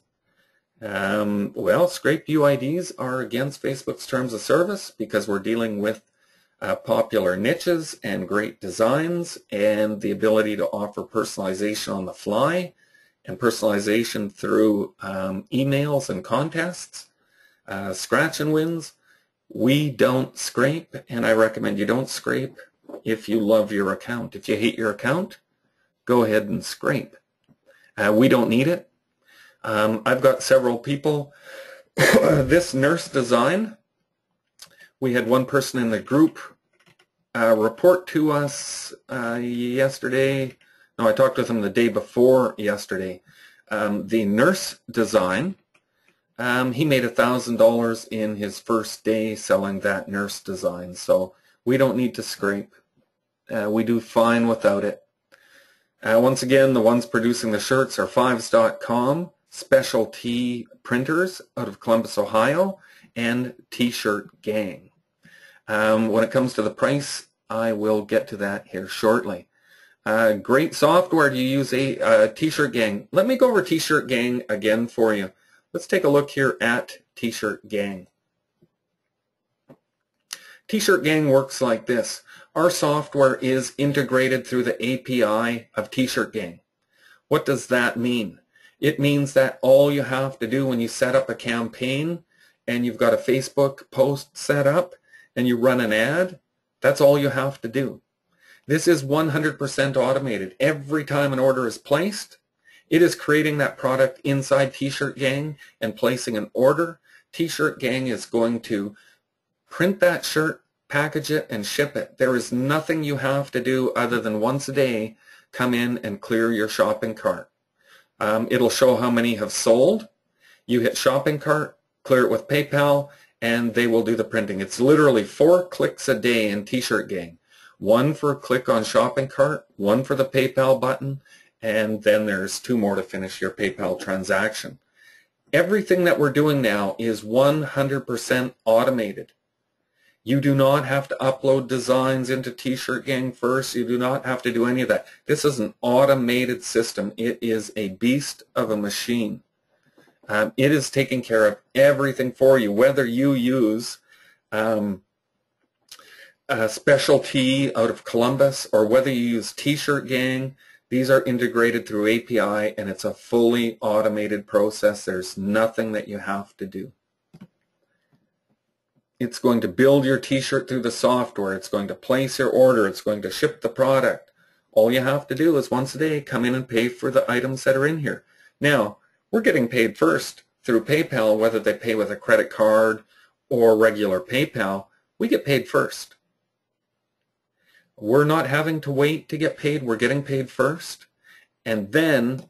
Well, scraped UIDs are against Facebook's terms of service because we're dealing with popular niches and great designs and the ability to offer personalization on the fly and personalization through emails and contests, scratch and wins. We don't scrape, and I recommend you don't scrape if you love your account. If you hate your account, go ahead and scrape. We don't need it. I've got several people. This nurse design, we had one person in the group report to us yesterday. No, I talked with him the day before yesterday. The nurse design, he made $1,000 in his first day selling that nurse design. So we don't need to scrape. We do fine without it. Once again, the ones producing the shirts are fives.com, specialty printers out of Columbus, Ohio, and T-Shirt Gang. When it comes to the price, I will get to that here shortly. Great software to use a T-Shirt Gang. Let me go over T-Shirt Gang again for you. Let's take a look here at T-Shirt Gang. T-Shirt Gang works like this. Our software is integrated through the API of T-Shirt Gang. What does that mean? It means that all you have to do when you set up a campaign and you've got a Facebook post set up and you run an ad, that's all you have to do. This is 100% automated. Every time an order is placed, it is creating that product inside T-Shirt Gang and placing an order. T-Shirt Gang is going to print that shirt, package it, and ship it. There is nothing you have to do other than once a day come in and clear your shopping cart. It'll show how many have sold. You hit shopping cart, clear it with PayPal, and they will do the printing. It's literally 4 clicks a day in T-Shirt Gang. 1 for a click on shopping cart, 1 for the PayPal button, and then there's 2 more to finish your PayPal transaction. Everything that we're doing now is 100% automated. You do not have to upload designs into T-Shirt Gang first. You do not have to do any of that. This is an automated system. It is a beast of a machine. It is taking care of everything for you, whether you use a specialty out of Columbus or whether you use T-Shirt Gang. These are integrated through API, and it's a fully automated process. There's nothing that you have to do. It's going to build your t-shirt through the software. It's going to place your order. It's going to ship the product. All you have to do is once a day come in and pay for the items that are in here. Now, we're getting paid first through PayPal, whether they pay with a credit card or regular PayPal. We get paid first. We're not having to wait to get paid. We're getting paid first. And then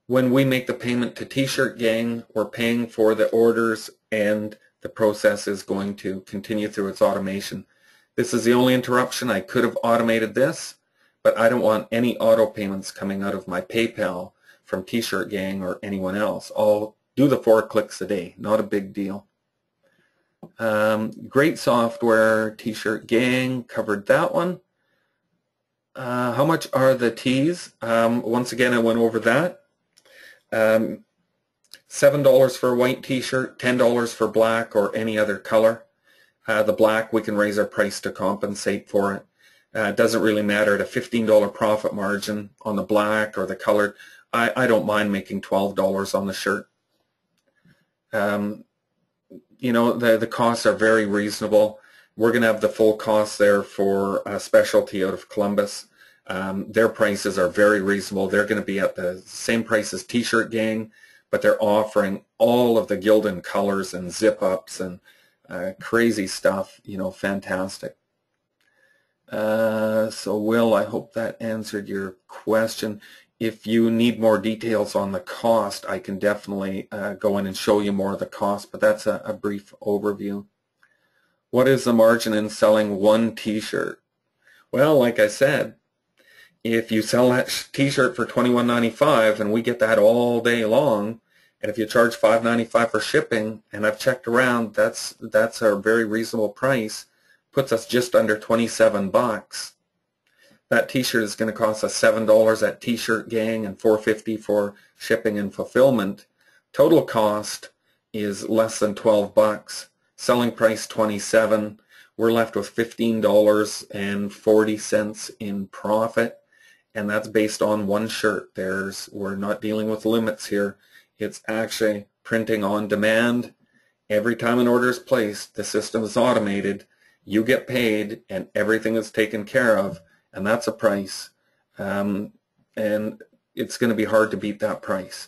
when we make the payment to T-Shirt Gang, we're paying for the orders, and the process is going to continue through its automation. This is the only interruption. I could have automated this, but I don't want any auto payments coming out of my PayPal from T-Shirt Gang or anyone else. I'll do the 4 clicks a day. Not a big deal. Great software, T-Shirt Gang, covered that one. How much are the tees? Once again, I went over that. $7 for a white t-shirt, $10 for black or any other color. The black, we can raise our price to compensate for it. It doesn't really matter at a $15 profit margin on the black or the colored. I don't mind making $12 on the shirt. You know, the costs are very reasonable. We're going to have the full cost there for a specialty out of Columbus. Their prices are very reasonable. They're going to be at the same price as T-Shirt Gang, but they're offering all of the Gildan colors and zip-ups and crazy stuff, you know, fantastic. So Will, I hope that answered your question. If you need more details on the cost, I can definitely go in and show you more of the cost, but that's a brief overview. What is the margin in selling one t-shirt? Well, like I said, if you sell that t-shirt for $21.95 and we get that all day long, and if you charge $5.95 for shipping, and I've checked around, that's a very reasonable price, puts us just under 27 bucks. That t-shirt is going to cost us $7 at T-Shirt Gang and $4.50 for shipping and fulfillment. Total cost is less than 12 bucks. Selling price 27. We're left with $15.40 in profit, and that's based on one shirt. We're not dealing with limits here. It's actually printing on demand. Every time an order is placed, the system is automated. You get paid, and everything is taken care of, and that's a price. And it's going to be hard to beat that price.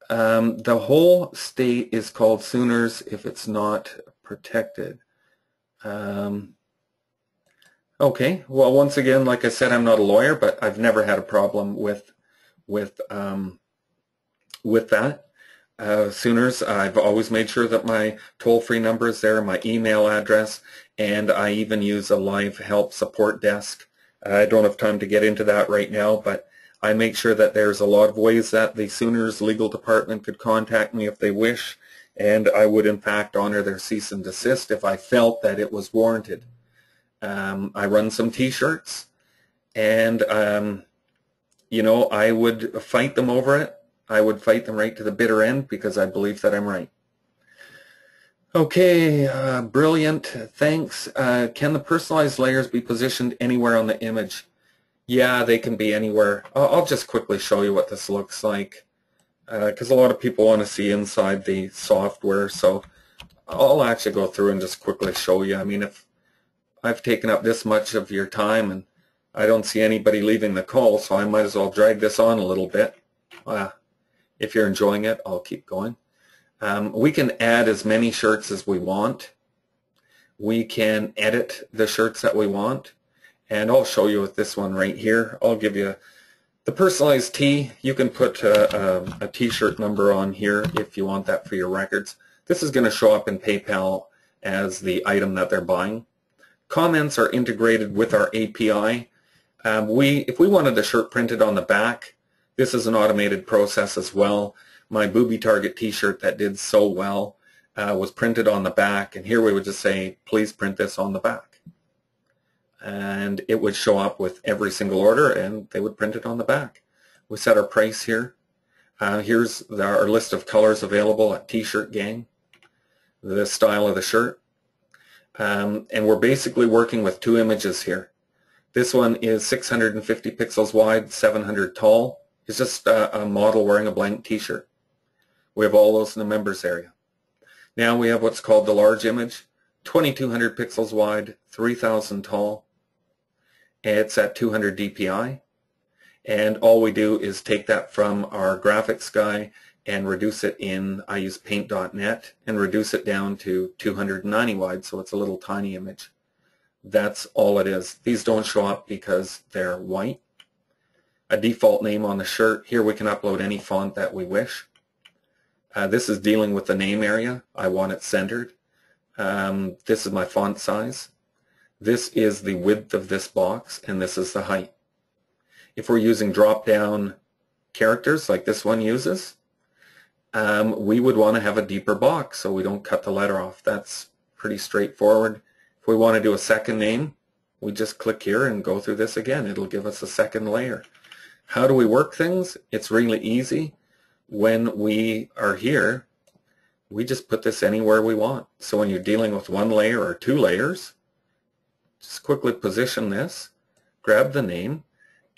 The whole state is called Sooners if it's not protected. Okay, well, once again, like I said, I'm not a lawyer, but I've never had a problem with that. Sooners, I've always made sure that my toll-free number is there, my email address, and I even use a live help support desk. I don't have time to get into that right now, but I make sure that there's a lot of ways that the Sooners legal department could contact me if they wish, and I would in fact honor their cease and desist if I felt that it was warranted. I run some t-shirts, and you know, I would fight them over it. I would fight them right to the bitter end because I believe that I'm right. Okay, brilliant, thanks. Can the personalized layers be positioned anywhere on the image? Yeah, they can be anywhere. I'll just quickly show you what this looks like because a lot of people want to see inside the software, so I'll actually go through and just quickly show you. I mean, if I've taken up this much of your time and I don't see anybody leaving the call, so I might as well drag this on a little bit. If you're enjoying it, I'll keep going. We can add as many shirts as we want. We can edit the shirts that we want. And I'll show you with this one right here. I'll give you the personalized tee. You can put a t-shirt number on here if you want that for your records. This is going to show up in PayPal as the item that they're buying. Comments are integrated with our API. If we wanted the shirt printed on the back, this is an automated process as well. My Booby Target t-shirt that did so well was printed on the back, and here we would just say, please print this on the back. And it would show up with every single order, and they would print it on the back. We set our price here. Here's our list of colors available at T-Shirt Gang, the style of the shirt. And we're basically working with 2 images here. This one is 650 pixels wide, 700 tall. It's just a model wearing a blank t-shirt. We have all those in the members area. Now we have what's called the large image, 2200 pixels wide, 3000 tall. It's at 200 dpi. And all we do is take that from our graphics guy and reduce it in, I use paint.net, and reduce it down to 290 wide, so it's a little tiny image. That's all it is. These don't show up because they're white. A default name on the shirt. Here we can upload any font that we wish. This is dealing with the name area. I want it centered. This is my font size. This is the width of this box, and this is the height. If we're using drop-down characters like this one uses, we would want to have a deeper box so we don't cut the letter off. That's pretty straightforward. If we want to do a second name, we just click here and go through this again. It'll give us a second layer. How do we work things? It's really easy. When we are here, we just put this anywhere we want. So when you're dealing with one layer or two layers, just quickly position this, grab the name,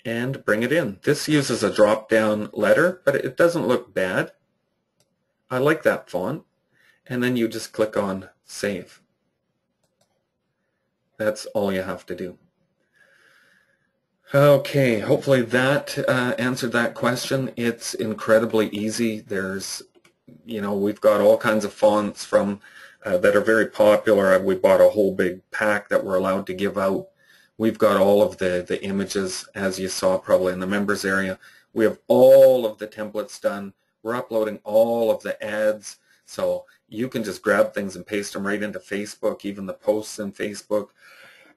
and bring it in. This uses a drop-down letter, but it doesn't look bad. I like that font. And then you just click on Save. That's all you have to do. Okay, hopefully that answered that question. It's incredibly easy. There's, we've got all kinds of fonts from that are very popular. We bought a whole big pack that we're allowed to give out. We've got all of the images, as you saw probably in the members area. We have all of the templates done. We're uploading all of the ads, so you can just grab things and paste them right into Facebook, even the posts in Facebook.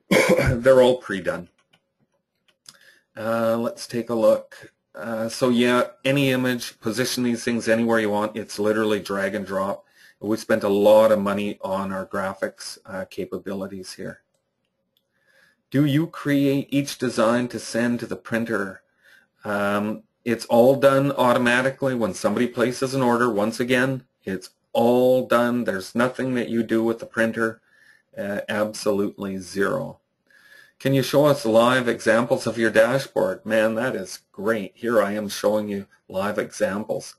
They're all pre-done. Let's take a look. So yeah, any image, position these things anywhere you want. It's literally drag and drop. We spent a lot of money on our graphics capabilities here. Do you create each design to send to the printer? It's all done automatically when somebody places an order. Once again, it's all done. There's nothing that you do with the printer. Absolutely zero. Can you show us live examples of your dashboard? Man, that is great. Here I am showing you live examples.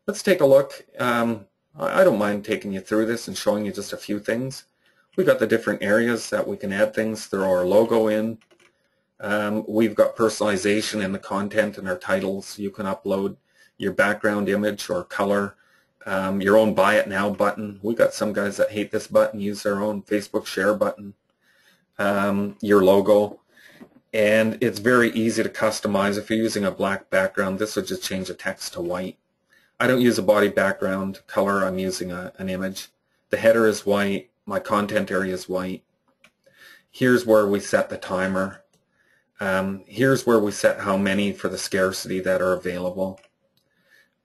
Let's take a look. I don't mind taking you through this and showing you just a few things. We've got the different areas that we can add things, throw our logo in. We've got personalization in the content and our titles. You can upload your background image or color, your own Buy It Now button. We've got some guys that hate this button, use their own Facebook share button, your logo. And it's very easy to customize. If you're using a black background, this would just change the text to white. I don't use a body background color. I'm using an image. The header is white. My content area is white. Here's where we set the timer. Here's where we set how many for the scarcity that are available.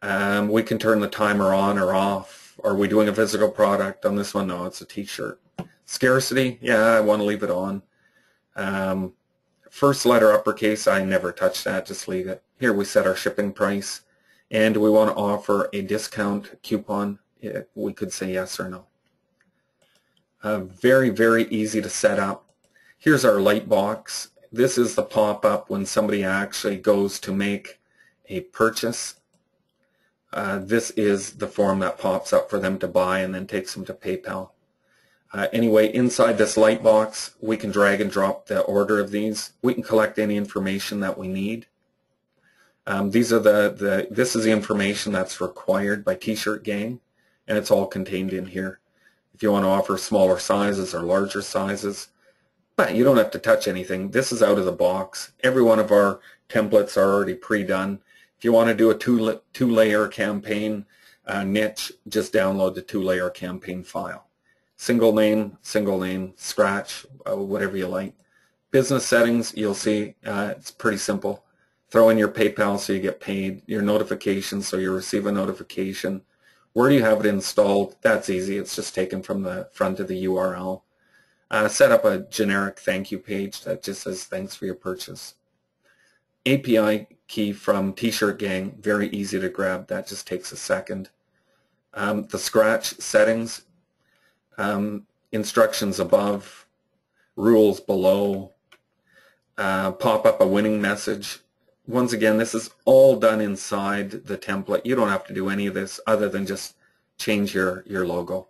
We can turn the timer on or off. Are we doing a physical product? On this one, no, it's a t-shirt. Scarcity, yeah, I want to leave it on. First letter uppercase, I never touch that, just leave it. Here we set our shipping price. And we want to offer a discount coupon. We could say yes or no. Very, very easy to set up. Here's our light box. This is the pop-up when somebody actually goes to make a purchase. This is the form that pops up for them to buy and then takes them to PayPal. Anyway, inside this light box, we can drag and drop the order of these. We can collect any information that we need. This is the information that's required by T-Shirt Gang, and it's all contained in here. If you want to offer smaller sizes or larger sizes, but you don't have to touch anything. This is out of the box. Every one of our templates are already pre-done. If you want to do a two-layer campaign niche, just download the two-layer campaign file. Single name, scratch, whatever you like. Business settings, you'll see it's pretty simple. Throw in your PayPal so you get paid, your notifications so you receive a notification. Where do you have it installed? That's easy. It's just taken from the front of the URL. Set up a generic thank you page that just says thanks for your purchase. API key from T-Shirt Gang, very easy to grab. That just takes a second. The scratch settings, instructions above, rules below, pop up a winning message. Once again, this is all done inside the template. You don't have to do any of this other than just change your logo.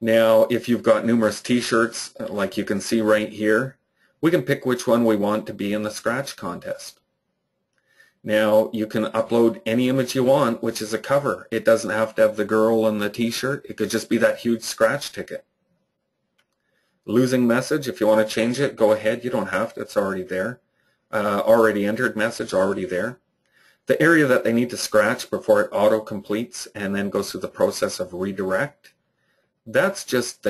Now, if you've got numerous t-shirts, like you can see right here, we can pick which one we want to be in the scratch contest. Now, you can upload any image you want, which is a cover. It doesn't have to have the girl in the t-shirt. It could just be that huge scratch ticket. Losing message, if you want to change it, go ahead. You don't have to. It's already there. Already entered message, already there. The area that they need to scratch before it auto-completes and then goes through the process of redirect, that's just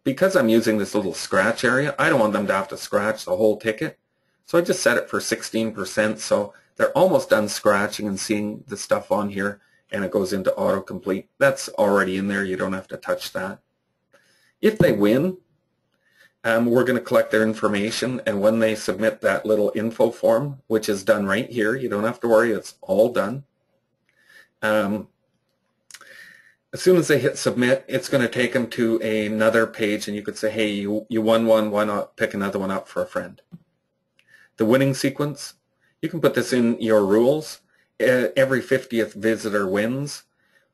because I'm using this little scratch area, I don't want them to have to scratch the whole ticket. So I just set it for 16%, so they're almost done scratching and seeing the stuff on here, and it goes into autocomplete. That's already in there. You don't have to touch that. If they win, we're going to collect their information, and when they submit that little info form, which is done right here, you don't have to worry, it's all done. As soon as they hit submit, it's going to take them to another page, and you could say, hey, you won one, why not pick another one up for a friend? The winning sequence, you can put this in your rules. Every 50th visitor wins.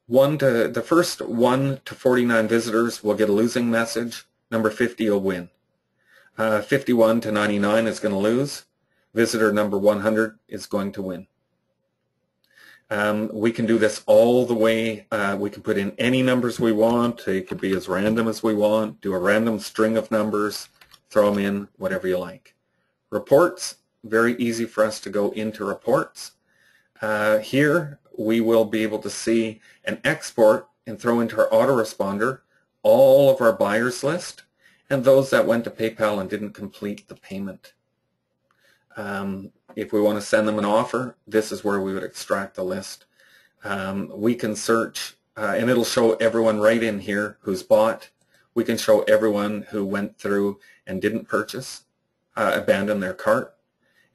The first 1 to 49 visitors will get a losing message. Number 50 will win. 51 to 99 is going to lose. Visitor number 100 is going to win. We can do this all the way. We can put in any numbers we want. It could be as random as we want. Do a random string of numbers. Throw them in, whatever you like. Reports, very easy for us to go into reports. Here we will be able to see and export and throw into our autoresponder all of our buyers list and those that went to PayPal and didn't complete the payment. If we want to send them an offer, this is where we would extract the list. We can search, and it'll show everyone right in here who's bought. We can show everyone who went through and didn't purchase, abandoned their cart.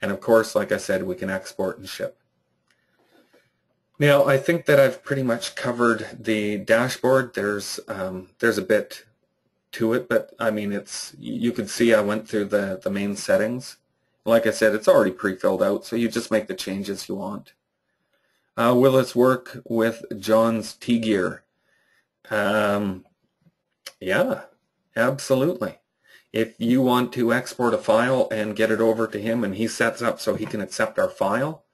And of course, like I said, we can export and ship. Now, I think that I've pretty much covered the dashboard. There's a bit to it, but I mean, you can see I went through the main settings. Like I said, it's already pre-filled out, so you just make the changes you want. Will this work with John's T-Gear? Yeah, absolutely. If you want to export a file and get it over to him and he sets up so he can accept our file,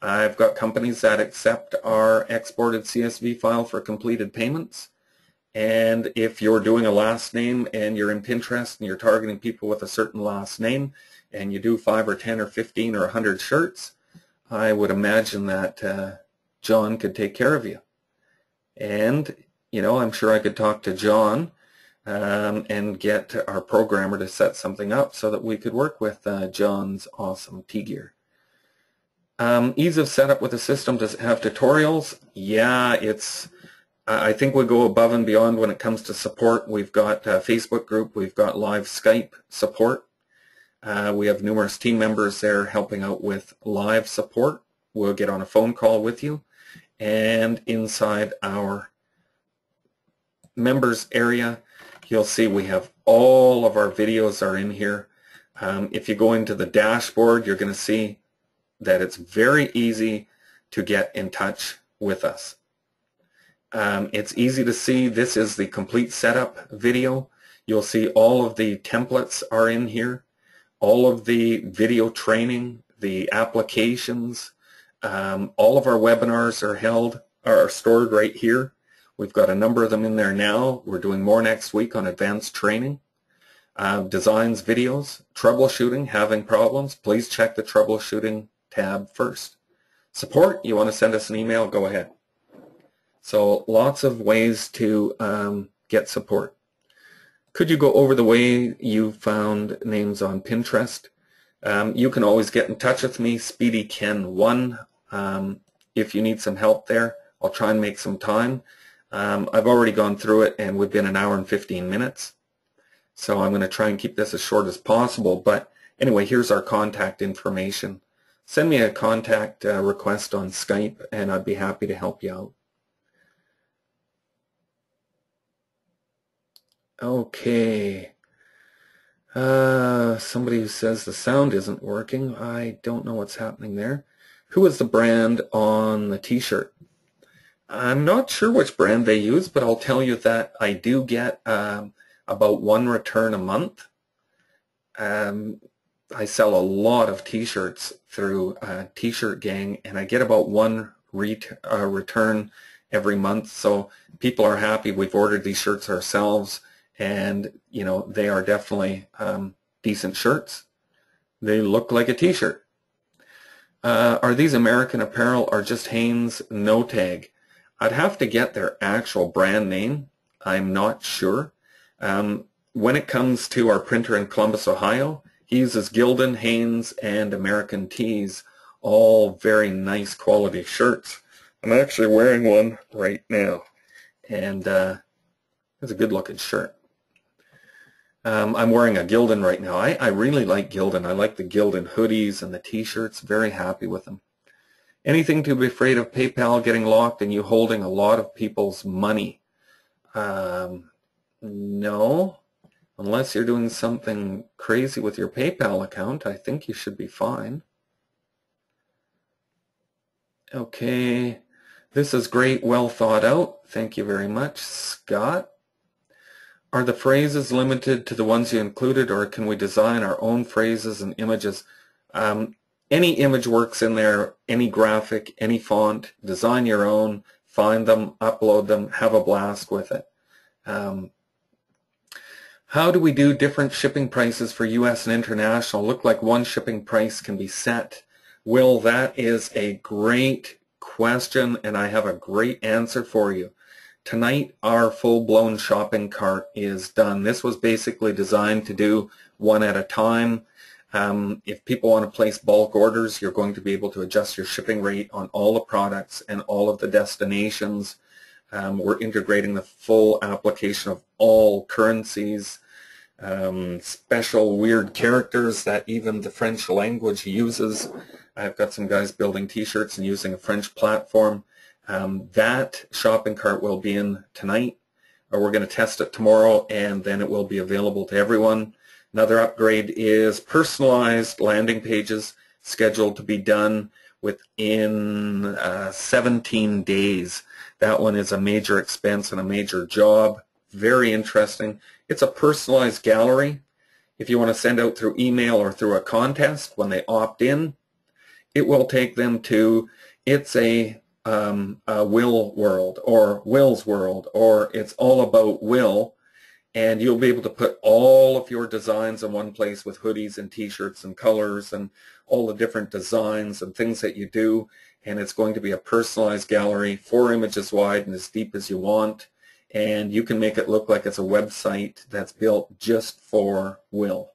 I've got companies that accept our exported CSV file for completed payments. And if you're doing a last name and you're in Pinterest and you're targeting people with a certain last name and you do 5 or 10 or 15 or 100 shirts, I would imagine that John could take care of you. And, you know, I'm sure I could talk to John and get our programmer to set something up so that we could work with John's awesome T-Gear. Ease of setup with the system. Does it have tutorials? Yeah, I think we go above and beyond when it comes to support. We've got a Facebook group. We've got live Skype support. We have numerous team members there helping out with live support. We'll get on a phone call with you. And inside our members area, you'll see we have all of our videos are in here. If you go into the dashboard, you're going to see that it's very easy to get in touch with us. It's easy to see. This is the complete setup video. You'll see all of the templates are in here, all of the video training, the applications, all of our webinars are stored right here. We've got a number of them in there now. We're doing more next week on advanced training. Designs, videos, troubleshooting, having problems, please check the troubleshooting tab first. Support, you want to send us an email, go ahead. So lots of ways to get support. Could you go over the way you found names on Pinterest? You can always get in touch with me, SpeedyKen1. If you need some help there, I'll try and make some time. I've already gone through it and we've been 1 hour and 15 minutes. So I'm going to try and keep this as short as possible. But anyway, here's our contact information. Send me a contact request on Skype and I'd be happy to help you out. Okay. Somebody who says the sound isn't working. I don't know what's happening there. Who is the brand on the t-shirt? I'm not sure which brand they use, but I'll tell you that I do get about 1 return a month. I sell a lot of t-shirts through T-Shirt Gang, and I get about 1 return every month. So people are happy. We've ordered these shirts ourselves, and you know, they are definitely decent shirts. They look like a t-shirt. Are these American Apparel or just Hanes no tag? I'd have to get their actual brand name. I'm not sure. When it comes to our printer in Columbus, Ohio, he uses Gildan, Hanes, and American Tees, all very nice quality shirts. I'm actually wearing one right now, and it's a good looking shirt. I'm wearing a Gildan right now. I really like Gildan. I like the Gildan hoodies and the t-shirts. Very happy with them. Anything to be afraid of PayPal getting locked and you holding a lot of people's money? No. Unless you're doing something crazy with your PayPal account, I think you should be fine. Okay. This is great. Well thought out. Thank you very much, Scott. Are the phrases limited to the ones you included, or can we design our own phrases and images? Any image works in there, any graphic, any font. Design your own, find them, upload them, have a blast with it. How do we do different shipping prices for US and international? Look like one shipping price can be set. Will, that is a great question, and I have a great answer for you. Tonight, our full-blown shopping cart is done. This was basically designed to do one at a time. If people want to place bulk orders, you're going to be able to adjust your shipping rate on all the products and all of the destinations. We're integrating the full application of all currencies, special weird characters that even the French language uses. I've got some guys building t-shirts and using a French platform. That shopping cart will be in tonight, or we're going to test it tomorrow, and then it will be available to everyone. Another upgrade is personalized landing pages, scheduled to be done within 17 days. That one is a major expense and a major job. Very interesting. It's a personalized gallery. If you want to send out through email or through a contest, when they opt in, it will take them to, it's a Will world, or Will's world, or it's all about Will, and you'll be able to put all of your designs in one place with hoodies and t-shirts and colors and all the different designs and things that you do, and it's going to be a personalized gallery, 4 images wide and as deep as you want, and you can make it look like it's a website that's built just for Will,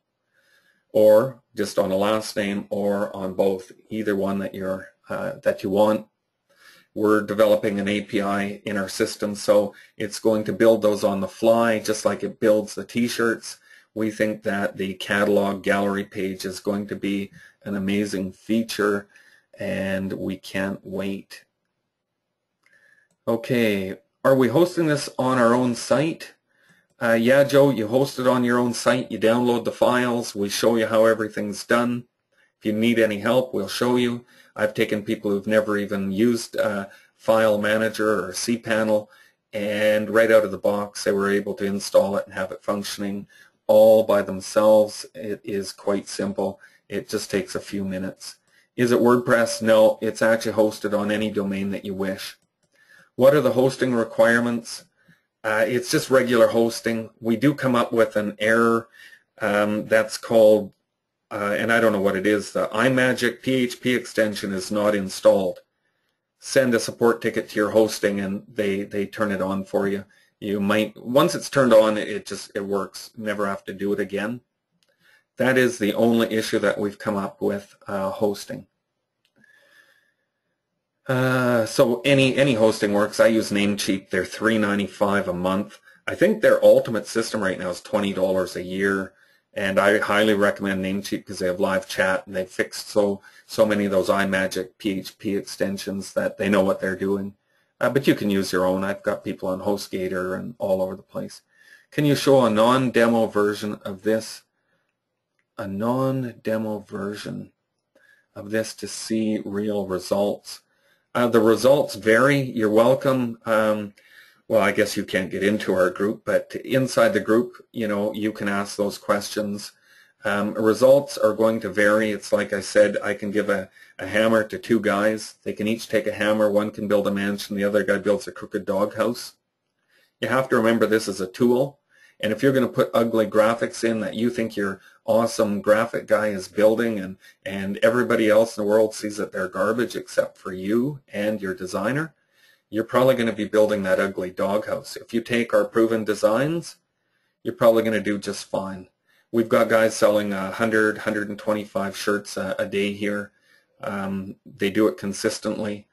or just on a last name, or on both, either one that you're that you want. We're developing an API in our system, so it's going to build those on the fly, just like it builds the t-shirts. We think that the catalog gallery page is going to be an amazing feature, and we can't wait. Okay, are we hosting this on our own site? Yeah, Joe, you host it on your own site, you download the files, we show you how everything's done. If you need any help, we'll show you. I've taken people who've never even used File Manager or cPanel, and right out of the box they were able to install it and have it functioning all by themselves. It is quite simple. It just takes a few minutes. Is it WordPress? No, it's actually hosted on any domain that you wish. What are the hosting requirements? It's just regular hosting. We do come up with an error that's called and I don't know what it is, the iMagic PHP extension is not installed. Send a support ticket to your hosting and they turn it on for you. You might, once it's turned on, it works. Never have to do it again. That is the only issue that we've come up with hosting. So any hosting works. I use Namecheap. They're $3.95 a month. I think their ultimate system right now is $20 a year. And I highly recommend Namecheap because they have live chat and they've fixed so many of those iMagic PHP extensions that they know what they're doing. But you can use your own. I've got people on HostGator and all over the place. Can you show a non-demo version of this? A non-demo version of this to see real results? The results vary. You're welcome. Well, I guess you can't get into our group, but inside the group, you know, you can ask those questions. Results are going to vary. It's like I said, I can give a hammer to two guys. They can each take a hammer. One can build a mansion. The other guy builds a crooked doghouse. You have to remember this is a tool. And if you're going to put ugly graphics in that you think your awesome graphic guy is building and everybody else in the world sees that they're garbage except for you and your designer, you're probably going to be building that ugly doghouse. If you take our proven designs, you're probably going to do just fine. We've got guys selling 100, 125 shirts a day here. They do it consistently.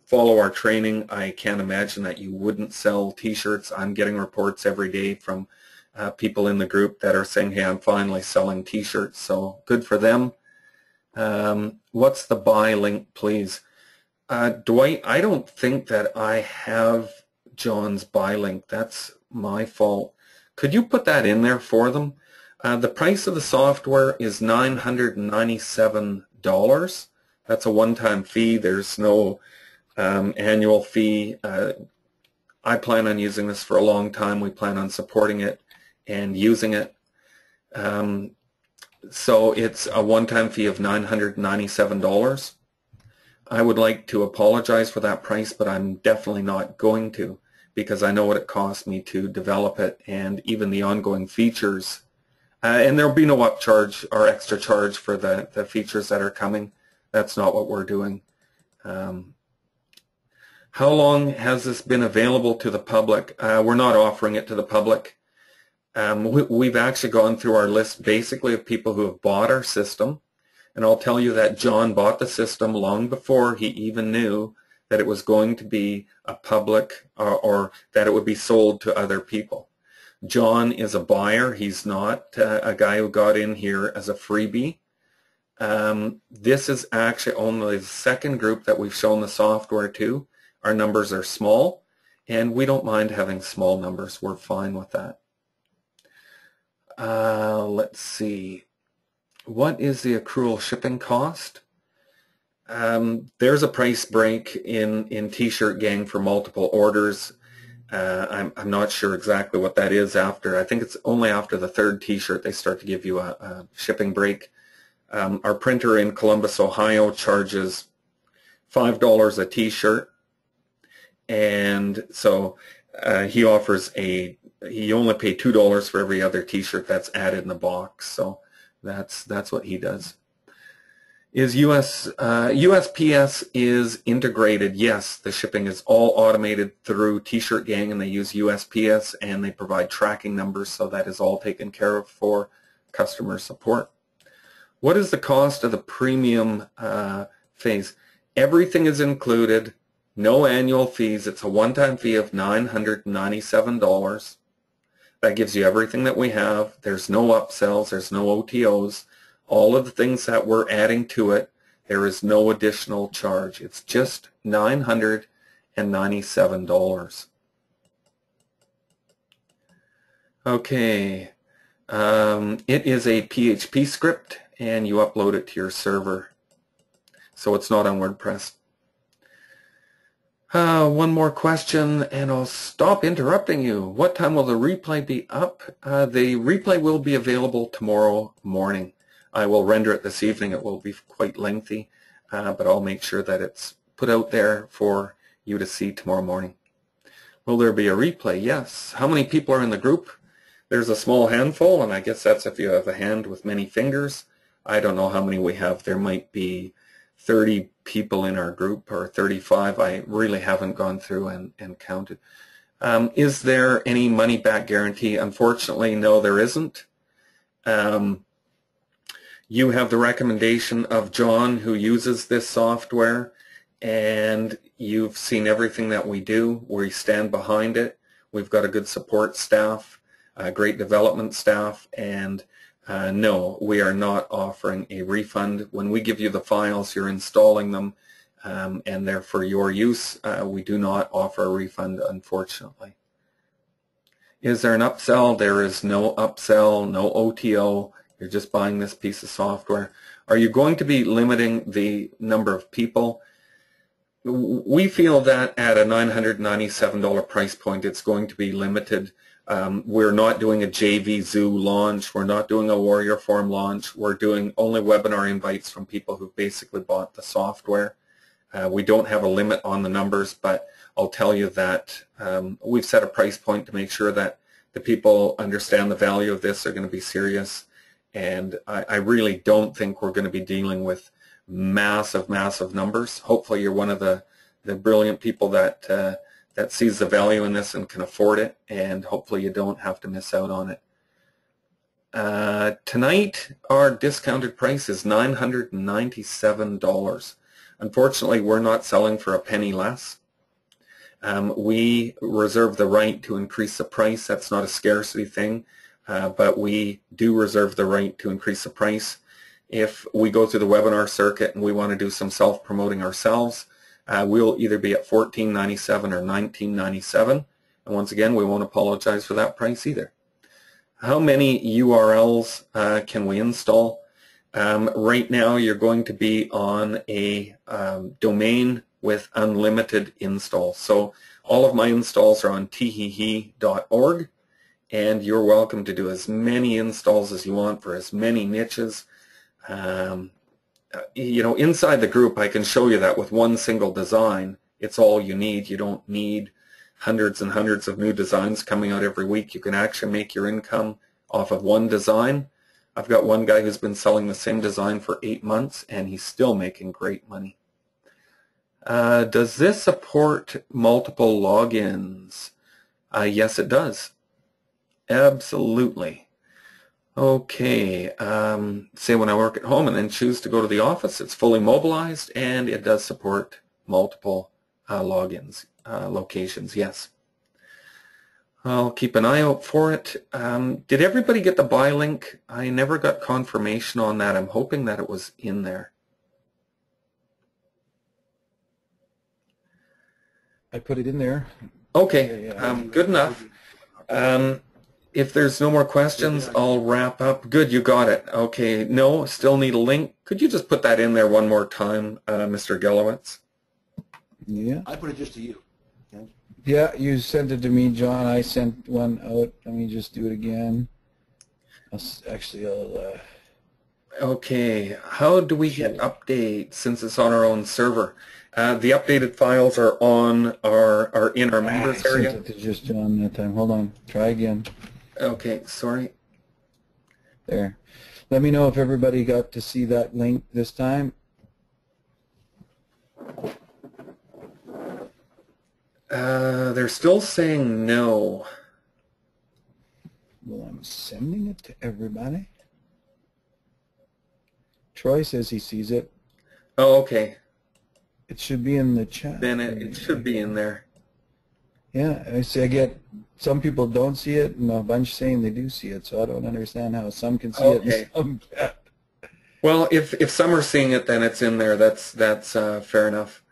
Follow our training. I can't imagine that you wouldn't sell t-shirts. I'm getting reports every day from people in the group that are saying, hey, I'm finally selling t-shirts, so good for them. What's the buy link, please? Dwight, I don't think that I have John's buy link. That's my fault. Could you put that in there for them? The price of the software is $997. That's a one-time fee. There's no annual fee. I plan on using this for a long time. We plan on supporting it and using it. So it's a one-time fee of $997. I would like to apologize for that price, but I'm definitely not going to, because I know what it cost me to develop it and even the ongoing features. And there'll be no upcharge or extra charge for the features that are coming. That's not what we're doing. How long has this been available to the public? We're not offering it to the public. We've actually gone through our list basically of people who have bought our system. And I'll tell you that John bought the system long before he even knew that it was going to be a public or that it would be sold to other people. John is a buyer. He's not a guy who got in here as a freebie. This is actually only the second group that we've shown the software to. Our numbers are small, and we don't mind having small numbers. We're fine with that. Let's see. What is the accrual shipping cost? There's a price break in T-Shirt Gang for multiple orders. I'm not sure exactly what that is after. I think it's only after the third T-shirt they start to give you a shipping break. Our printer in Columbus, Ohio charges $5 a T-shirt, and so he offers you only pay $2 for every other T-shirt that's added in the box. So that's what he does. Is USPS is integrated? Yes, the shipping is all automated through T-Shirt Gang, and they use USPS, and they provide tracking numbers, so that is all taken care of for customer support. What is the cost of the premium phase? Everything is included, no annual fees. It's a one-time fee of $997. That gives you everything that we have. There's no upsells, there's no OTOs. All of the things that we're adding to it, there is no additional charge. It's just $997. Okay, it is a PHP script, and you upload it to your server, so it's not on WordPress. One more question, and I'll stop interrupting you. What time will the replay be up? The replay will be available tomorrow morning. I will render it this evening. It will be quite lengthy, but I'll make sure that it's put out there for you to see tomorrow morning. Will there be a replay? Yes. How many people are in the group? There's a small handful, and I guess that's if you have a hand with many fingers. I don't know how many we have. There might be 30 people in our group, or 35. I really haven't gone through and counted. Is there any money-back guarantee? Unfortunately, no, there isn't. You have the recommendation of John, who uses this software, and you've seen everything that we do. We stand behind it. We've got a good support staff, a great development staff, and no, we are not offering a refund. When we give you the files, you're installing them, and they're for your use. We do not offer a refund, unfortunately. Is there an upsell? There is no upsell, no OTO. You're just buying this piece of software. Are you going to be limiting the number of people? we feel that at a $997 price point, it's going to be limited. We're not doing a JV Zoo launch. We're not doing a Warrior Form launch. We're doing only webinar invites from people who basically bought the software. We don't have a limit on the numbers, but I'll tell you that we've set a price point to make sure that the people understand the value of this are going to be serious. And I really don't think we're going to be dealing with massive numbers. Hopefully you're one of the brilliant people that that sees the value in this and can afford it, and hopefully you don't have to miss out on it. Tonight our discounted price is $997. Unfortunately, we're not selling for a penny less. We reserve the right to increase the price. That's not a scarcity thing, but we do reserve the right to increase the price. If we go through the webinar circuit and we want to do some self-promoting ourselves, we'll either be at $14.97 or $19.97. And once again, we won't apologize for that price either. How many URLs can we install? Right now, you're going to be on a domain with unlimited installs. So all of my installs are on teehee.org, and you're welcome to do as many installs as you want for as many niches. You know, inside the group, I can show you that with one single design, it's all you need. You don't need hundreds and hundreds of new designs coming out every week. You can actually make your income off of one design. I've got one guy who's been selling the same design for 8 months, and he's still making great money. Does this support multiple logins? Yes, it does. Absolutely. Okay, say when I work at home and then choose to go to the office, it's fully mobilized, and it does support multiple logins, locations, yes. I'll keep an eye out for it. Did everybody get the buy link? I never got confirmation on that. I'm hoping that it was in there. I put it in there. Okay, good enough. If there's no more questions, I'll wrap up. Good, you got it. Okay, no, still need a link. Could you just put that in there one more time, Mr. Gelowitz? Yeah. I put it just to you. Okay. Yeah, you sent it to me, John. I sent one out. Let me just do it again. I'll Okay, how do we get updates since it's on our own server? The updated files are on are in our members area. I sent it to just John that time. Hold on. Try again. Okay, sorry. There. Let me know if everybody got to see that link this time. They're still saying no. Well, I'm sending it to everybody. Troy says he sees it. Oh, okay. It should be in the chat. Then it should be in there. Yeah, I see. I get some people don't see it, and a bunch saying they do see it. So I don't understand how some can see it and some can't. Well, if some are seeing it, then it's in there. That's fair enough.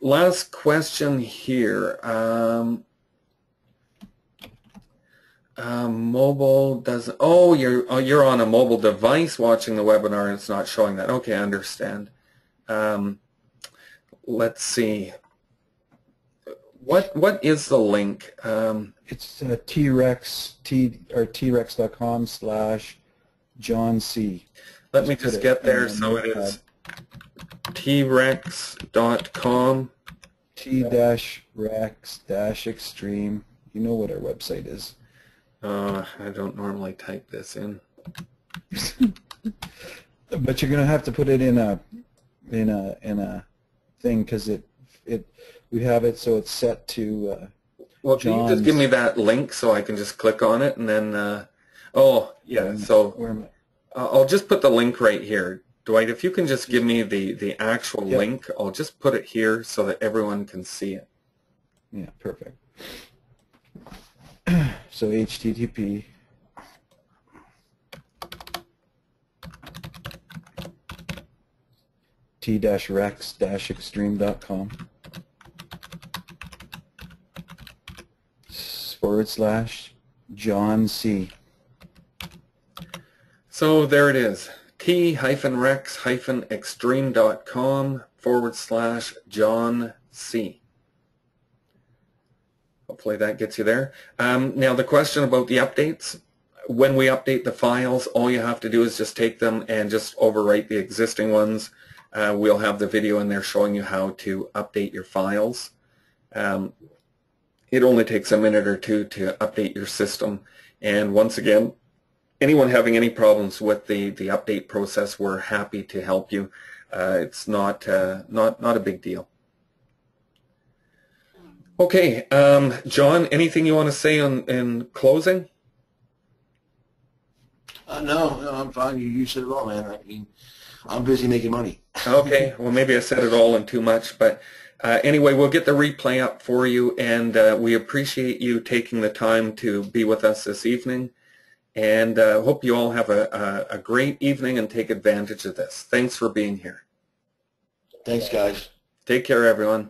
Last question here. Mobile doesn't. Oh, you're on a mobile device watching the webinar, and it's not showing that. Okay, I understand. Let's see. What is the link? It's T-Rex.com/John C. Let me just get there. So it is T-Rex.com. T-Rex-Extreme. You know what our website is. I don't normally type this in. But you're gonna have to put it in a thing because we have it so it's set to. Well, can you just give me that link so I can just click on it and then? Oh yeah, so I'll just put the link right here. Dwight, if you can just give me the actual link, I'll just put it here so that everyone can see it. Yeah, perfect. So HTTP T-Rex-Extreme.com /John C. So there it is. T-Rex-Extreme.com John C. Hopefully that gets you there. Now the question about the updates. When we update the files, all you have to do is just take them and just overwrite the existing ones. We'll have the video in there showing you how to update your files. It only takes a minute or two to update your system. And once again, anyone having any problems with the update process, we're happy to help you. It's not a big deal. Okay, John, anything you want to say in closing? No, I'm fine. You said it all, man. I mean, I'm busy making money. Okay, well, maybe I said it all and too much, but anyway, we'll get the replay up for you, and we appreciate you taking the time to be with us this evening, and hope you all have a great evening and take advantage of this. Thanks for being here. Thanks, guys. Take care, everyone.